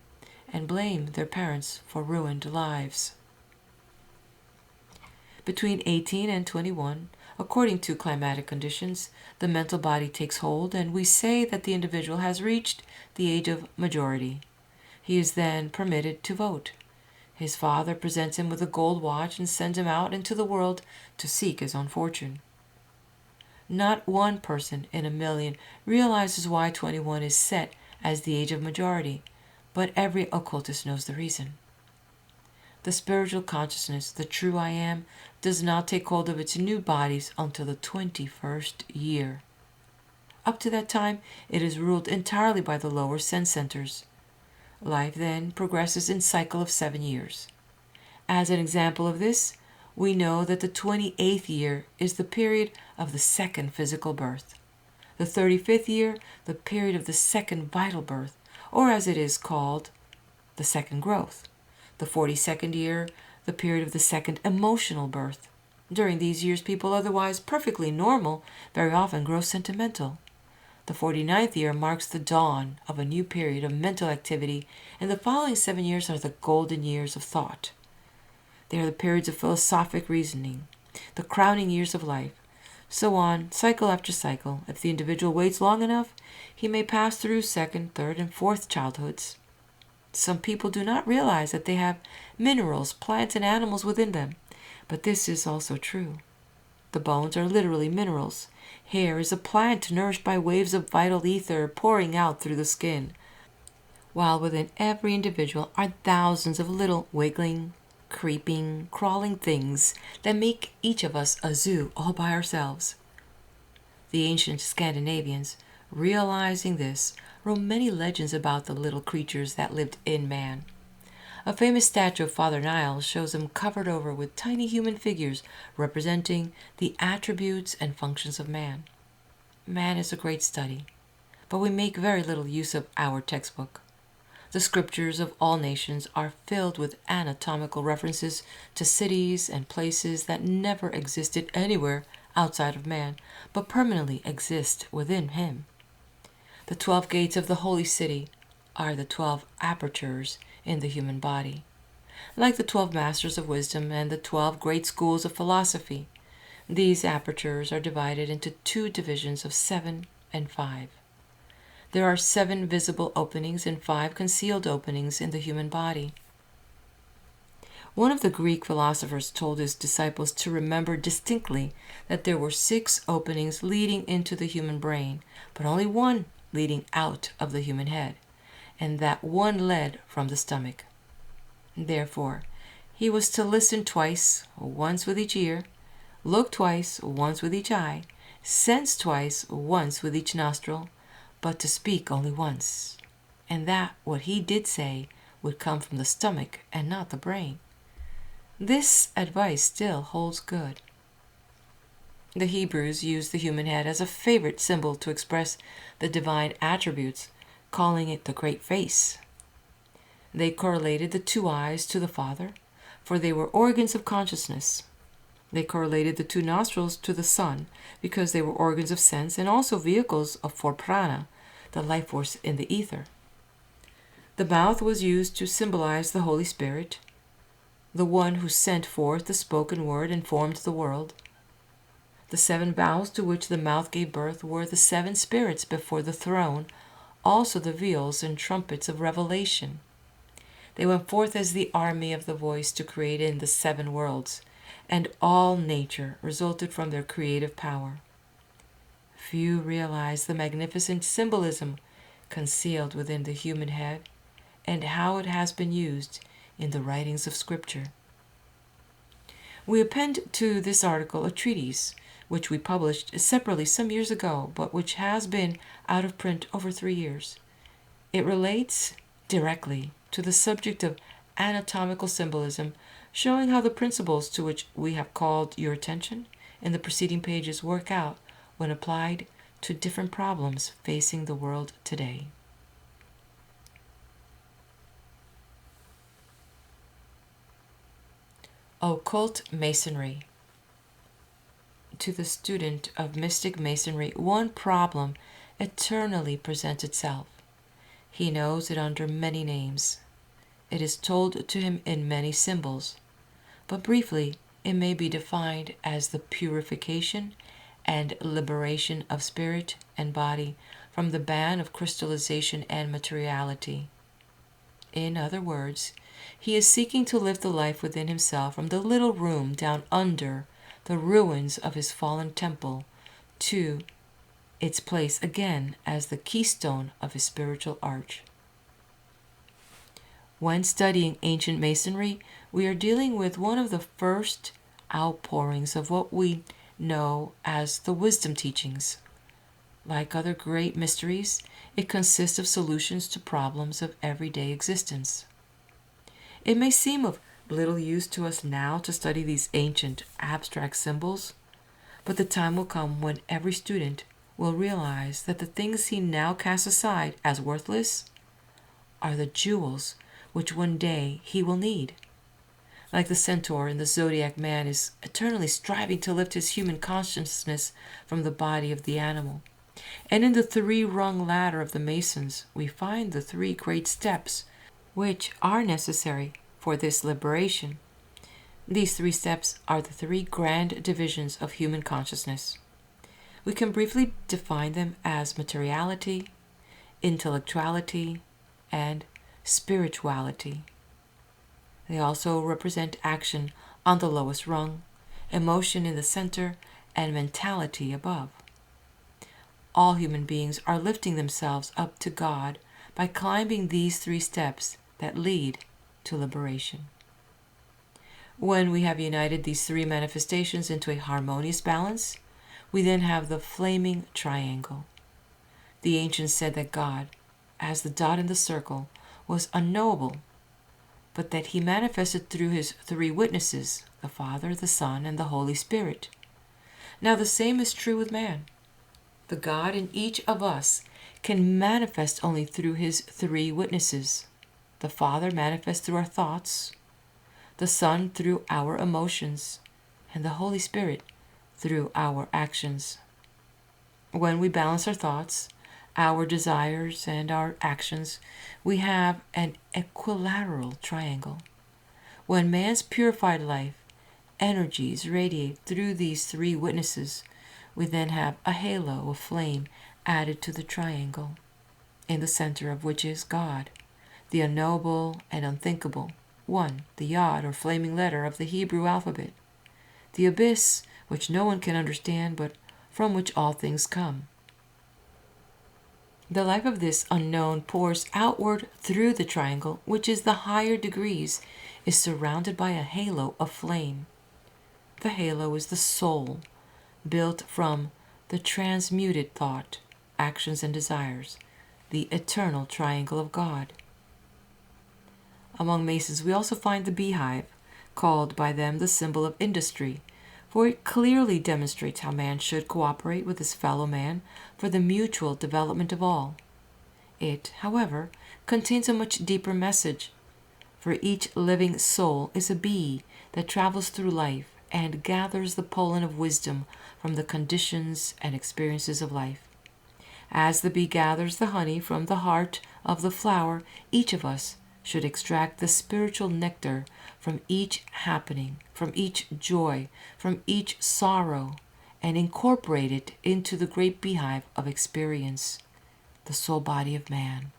and blame their parents for ruined lives. Between 18 and 21, according to climatic conditions, the mental body takes hold, and we say that the individual has reached the age of majority. He is then permitted to vote. His father presents him with a gold watch and sends him out into the world to seek his own fortune. Not one person in a million realizes why 21 is set as the age of majority, but every occultist knows the reason. The spiritual consciousness, the true I Am, does not take hold of its new bodies until the 21st year. Up to that time, it is ruled entirely by the lower sense centers. Life then progresses in cycle of 7 years. As an example of this, we know that the 28th year is the period of the second physical birth. The 35th year, the period of the second vital birth, or as it is called, the second growth. The 42nd year, the period of the second emotional birth. During these years, people otherwise perfectly normal very often grow sentimental. The 49th year marks the dawn of a new period of mental activity, and the following 7 years are the golden years of thought. They are the periods of philosophic reasoning, the crowning years of life. So on, cycle after cycle. If the individual waits long enough, he may pass through second, third, and fourth childhoods. Some people do not realize that they have minerals, plants, and animals within them, but this is also true. The bones are literally minerals. Hair is a plant nourished by waves of vital ether pouring out through the skin, while within every individual are thousands of little wiggling, creeping, crawling things that make each of us a zoo all by ourselves. The ancient Scandinavians, realizing this, wrote many legends about the little creatures that lived in man. A famous statue of Father Nile shows him covered over with tiny human figures representing the attributes and functions of man. Man is a great study, but we make very little use of our textbook. The scriptures of all nations are filled with anatomical references to cities and places that never existed anywhere outside of man, but permanently exist within him. The 12 gates of the holy city are the 12 apertures in the human body. Like the 12 masters of wisdom and the 12 great schools of philosophy, these apertures are divided into 2 divisions of 7 and 5. There are 7 visible openings and 5 concealed openings in the human body. One of the Greek philosophers told his disciples to remember distinctly that there were 6 openings leading into the human brain, but only 1 leading out of the human head, and that 1 led from the stomach. Therefore, he was to listen twice, once with each ear, look twice, once with each eye, sense twice, once with each nostril, but to speak only once, and that what he did say would come from the stomach and not the brain. This advice still holds good. The Hebrews used the human head as a favorite symbol to express the divine attributes, calling it the great face. They correlated the 2 eyes to the Father, for they were organs of consciousness. They correlated the 2 nostrils to the sun, because they were organs of sense and also vehicles for prana, the life force in the ether. The mouth was used to symbolize the Holy Spirit, the one who sent forth the spoken word and formed the world. The 7 vowels to which the mouth gave birth were the 7 spirits before the throne, also the viols and trumpets of revelation. They went forth as the army of the voice to create in the 7 worlds, and all nature resulted from their creative power. Few realize the magnificent symbolism concealed within the human head and how it has been used in the writings of Scripture. We append to this article a treatise which we published separately some years ago, but which has been out of print over 3 years. It relates directly to the subject of anatomical symbolism, showing how the principles to which we have called your attention in the preceding pages work out when applied to different problems facing the world today. Occult Masonry. To the student of mystic masonry, one problem eternally presents itself. He knows it under many names. It is told to him in many symbols, but briefly it may be defined as the purification and liberation of spirit and body from the ban of crystallization and materiality. In other words, he is seeking to lift the life within himself from the little room down under the ruins of his fallen temple to its place again as the keystone of his spiritual arch. When studying ancient Masonry, we are dealing with one of the first outpourings of what we know as the wisdom teachings. Like other great mysteries, it consists of solutions to problems of everyday existence. It may seem of little use to us now to study these ancient abstract symbols, but the time will come when every student will realize that the things he now casts aside as worthless are the jewels which one day he will need. Like the centaur in the zodiac, man is eternally striving to lift his human consciousness from the body of the animal. And in the three-rung ladder of the Masons, we find the three great steps which are necessary for this liberation. These three steps are the three grand divisions of human consciousness. We can briefly define them as materiality, intellectuality, and spirituality. They also represent action on the lowest rung, emotion in the center, and mentality above. All human beings are lifting themselves up to God by climbing these three steps that lead to liberation. When we have united these three manifestations into a harmonious balance, we then have the flaming triangle. The ancients said that God, as the dot in the circle, was unknowable, but that he manifested through his three witnesses, the Father, the Son, and the Holy Spirit. Now the same is true with man. The God in each of us can manifest only through his three witnesses. The Father manifests through our thoughts, the Son through our emotions, and the Holy Spirit through our actions. When we balance our thoughts, our desires, and our actions, we have an equilateral triangle. When man's purified life energies radiate through these three witnesses, we then have a halo of flame added to the triangle, in the center of which is God, the unknowable and unthinkable, one, the yod or flaming letter of the Hebrew alphabet, the abyss which no one can understand but from which all things come. The life of this unknown pours outward through the triangle, which is the higher degrees, is surrounded by a halo of flame. The halo is the soul, built from the transmuted thought, actions, and desires, the eternal triangle of God. Among Masons, we also find the beehive, called by them the symbol of industry, for it clearly demonstrates how man should cooperate with his fellow man for the mutual development of all. It, however, contains a much deeper message, for each living soul is a bee that travels through life and gathers the pollen of wisdom from the conditions and experiences of life. As the bee gathers the honey from the heart of the flower, each of us should extract the spiritual nectar from each happening, from each joy, from each sorrow, and incorporate it into the great beehive of experience, the soul body of man.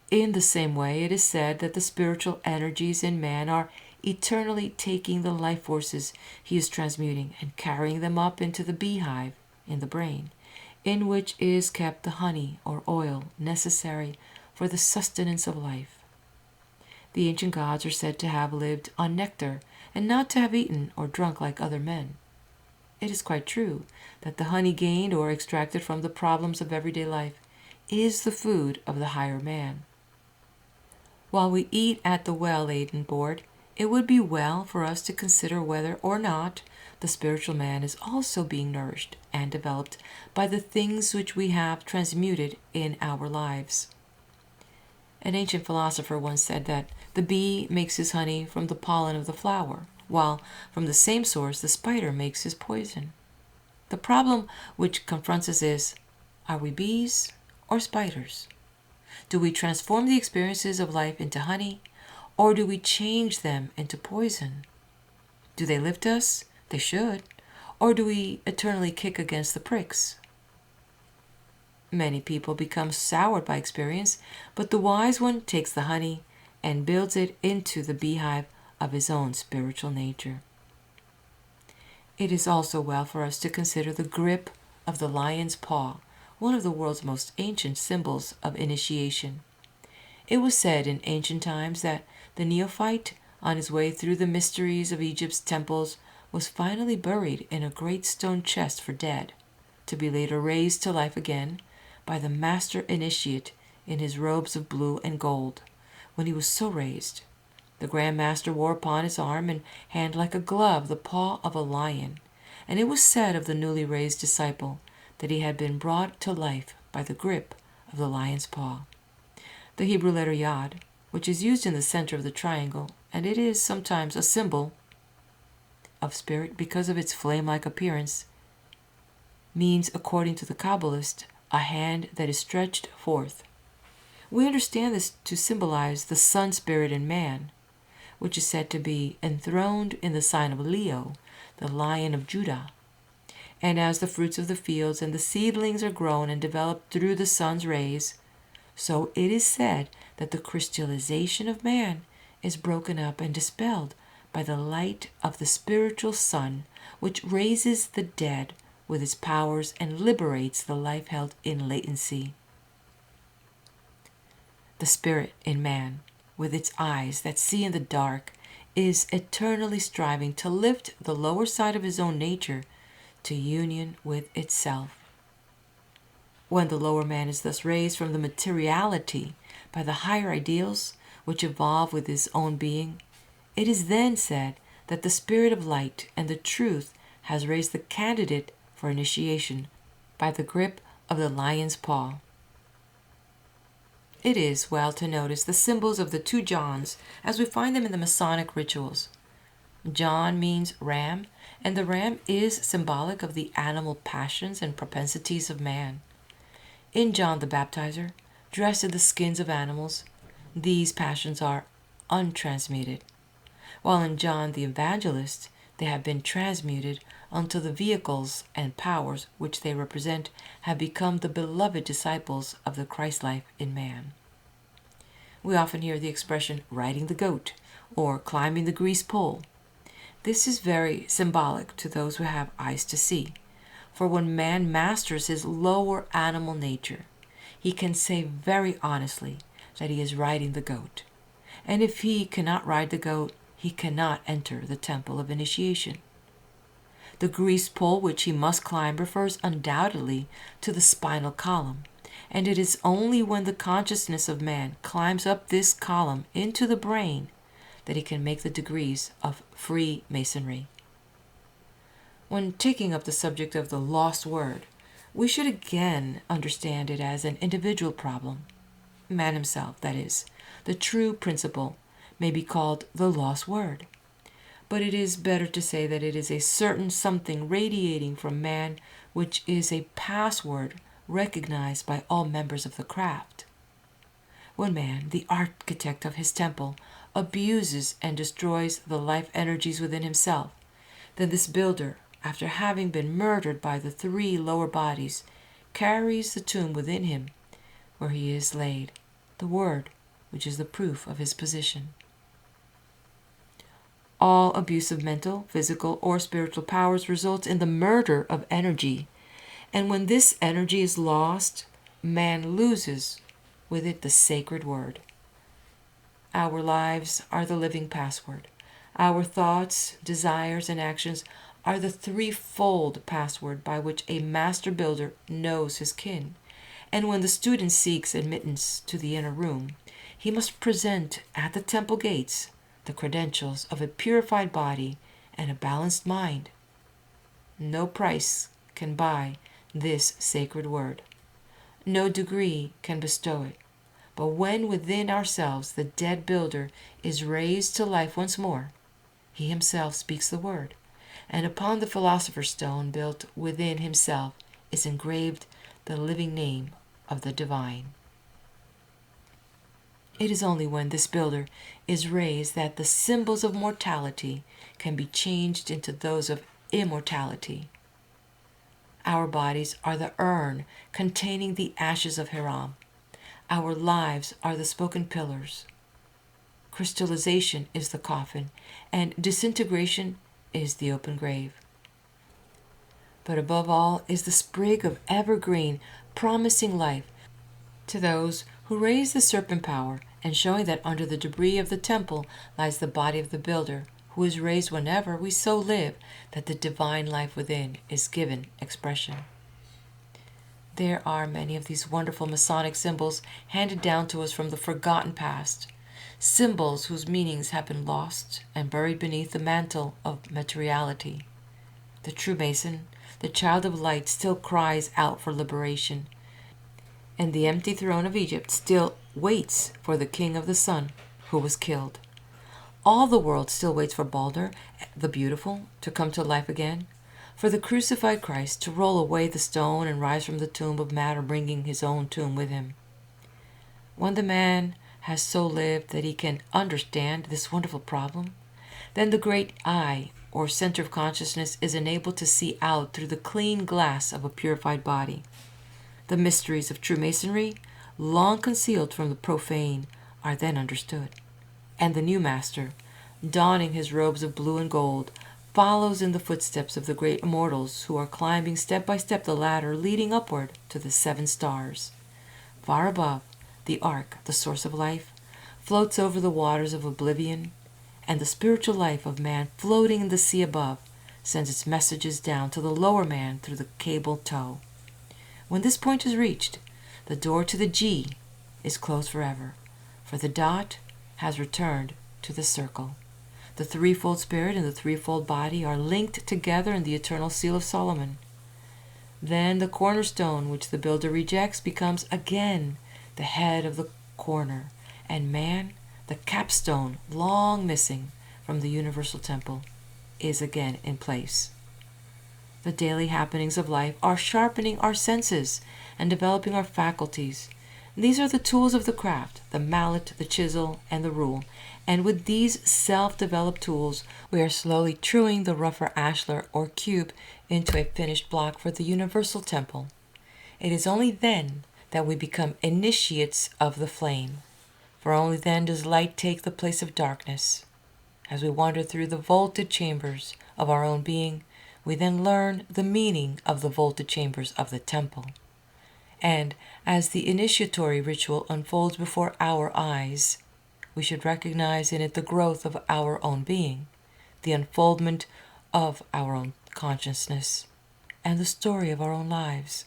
In the same way, it is said that the spiritual energies in man are eternally taking the life forces he is transmuting and carrying them up into the beehive in the brain, in which is kept the honey or oil necessary for the sustenance of life. The ancient gods are said to have lived on nectar and not to have eaten or drunk like other men. It is quite true that the honey gained or extracted from the problems of everyday life is the food of the higher man. While we eat at the well-laden board, it would be well for us to consider whether or not the spiritual man is also being nourished and developed by the things which we have transmuted in our lives. An ancient philosopher once said that the bee makes his honey from the pollen of the flower, while from the same source the spider makes his poison. The problem which confronts us is, are we bees or spiders? Do we transform the experiences of life into honey, or do we change them into poison? Do they lift us? They should. Or do we eternally kick against the pricks? Many people become soured by experience, but the wise one takes the honey and builds it into the beehive of his own spiritual nature. It is also well for us to consider the grip of the lion's paw, one of the world's most ancient symbols of initiation. It was said in ancient times that the neophyte, on his way through the mysteries of Egypt's temples, was finally buried in a great stone chest for dead, to be later raised to life again by the master initiate in his robes of blue and gold. When he was so raised, the Grand Master wore upon his arm and hand like a glove the paw of a lion, and it was said of the newly raised disciple that he had been brought to life by the grip of the lion's paw. The Hebrew letter Yod, which is used in the center of the triangle, and it is sometimes a symbol of spirit because of its flame-like appearance, means, according to the Kabbalist, a hand that is stretched forth. We understand this to symbolize the sun spirit in man, which is said to be enthroned in the sign of Leo, the Lion of Judah. And as the fruits of the fields and the seedlings are grown and developed through the sun's rays, so it is said that the crystallization of man is broken up and dispelled by the light of the spiritual sun, which raises the dead with its powers and liberates the life held in latency. The spirit in man, with its eyes that see in the dark, is eternally striving to lift the lower side of his own nature to union with itself. When the lower man is thus raised from the materiality by the higher ideals which evolve with his own being, it is then said that the spirit of light and the truth has raised the candidate for initiation by the grip of the lion's paw. It is well to notice the symbols of the two Johns as we find them in the Masonic rituals. John means ram, and the ram is symbolic of the animal passions and propensities of man. In John the Baptizer, dressed in the skins of animals, these passions are untransmuted, while in John the Evangelist they have been transmuted until the vehicles and powers which they represent have become the beloved disciples of the Christ life in man. We often hear the expression riding the goat or climbing the grease pole. This is very symbolic to those who have eyes to see, for when man masters his lower animal nature, he can say very honestly that he is riding the goat. And if he cannot ride the goat, he cannot enter the temple of initiation. The grease pole which he must climb refers undoubtedly to the spinal column, and it is only when the consciousness of man climbs up this column into the brain that he can make the degrees of free masonry. When taking up the subject of the lost word, we should again understand it as an individual problem. Man himself, that is, the true principle, may be called the lost word. But it is better to say that it is a certain something radiating from man which is a password recognized by all members of the craft. When man, the architect of his temple, abuses and destroys the life energies within himself, then this builder, after having been murdered by the three lower bodies, carries the tomb within him, where he is laid, the word, which is the proof of his position. All abuse of mental, physical, or spiritual powers results in the murder of energy, and when this energy is lost, man loses with it the sacred word. Our lives are the living password. Our thoughts, desires, and actions are the threefold password by which a master builder knows his kin. And when the student seeks admittance to the inner room, he must present at the temple gates the credentials of a purified body and a balanced mind. No price can buy this sacred word. No degree can bestow it. But when within ourselves the dead builder is raised to life once more, he himself speaks the word, and upon the philosopher's stone built within himself is engraved the living name of the divine. It is only when this builder is raised that the symbols of mortality can be changed into those of immortality. Our bodies are the urn containing the ashes of Hiram. Our lives are the spoken pillars. Crystallization is the coffin, and disintegration is the open grave. but above all is the sprig of evergreen, promising life to those who raise the serpent power, and showing that under the debris of the temple lies the body of the builder, who is raised whenever we so live that the divine life within is given expression. There are many of these wonderful Masonic symbols handed down to us from the forgotten past, symbols whose meanings have been lost and buried beneath the mantle of materiality. The true Mason, the child of light, still cries out for liberation, and the empty throne of Egypt still waits for the king of the sun who was killed. All the world still waits for Balder, the beautiful, to come to life again, for the crucified Christ to roll away the stone and rise from the tomb of matter, bringing his own tomb with him. When the man has so lived that he can understand this wonderful problem, then the great eye, or center of consciousness, is enabled to see out through the clean glass of a purified body. The mysteries of true Masonry, long concealed from the profane, are then understood, and the new master, donning his robes of blue and gold, follows in the footsteps of the great immortals who are climbing step by step the ladder leading upward to the 7 stars. Far above, the ark, the source of life, floats over the waters of oblivion, and the spiritual life of man floating in the sea above sends its messages down to the lower man through the cable tow. When this point is reached, the door to the G is closed forever, for the dot has returned to the circle. The threefold spirit and the threefold body are linked together in the eternal seal of Solomon. Then the cornerstone which the builder rejects becomes again the head of the corner, and man, the capstone long missing from the universal temple, is again in place. The daily happenings of life are sharpening our senses and developing our faculties. These are the tools of the craft, the mallet, the chisel, and the rule, and with these self-developed tools we are slowly truing the rougher ashlar or cube into a finished block for the universal temple. It is only then that we become initiates of the flame, for only then does light take the place of darkness. As we wander through the vaulted chambers of our own being, we then learn the meaning of the vaulted chambers of the temple. And as the initiatory ritual unfolds before our eyes, we should recognize in it the growth of our own being, the unfoldment of our own consciousness, and the story of our own lives.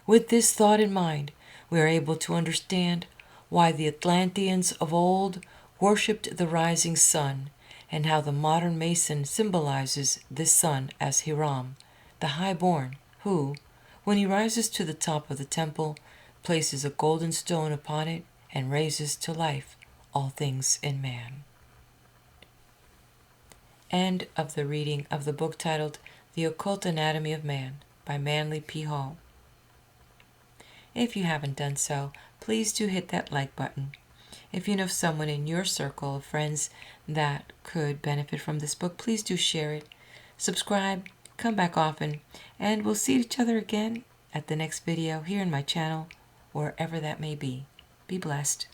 With this thought in mind, we are able to understand why the Atlanteans of old worshipped the rising sun, and how the modern Mason symbolizes this sun as Hiram, the highborn, who, when he rises to the top of the temple, places a golden stone upon it and raises to life all things in man. End of the reading of the book titled The Occult Anatomy of Man by Manly P. Hall. If you haven't done so, please do hit that like button. If you know someone in your circle of friends that could benefit from this book, please do share it. Subscribe, come back often, and we'll see each other again at the next video here in my channel, wherever that may be. Be blessed.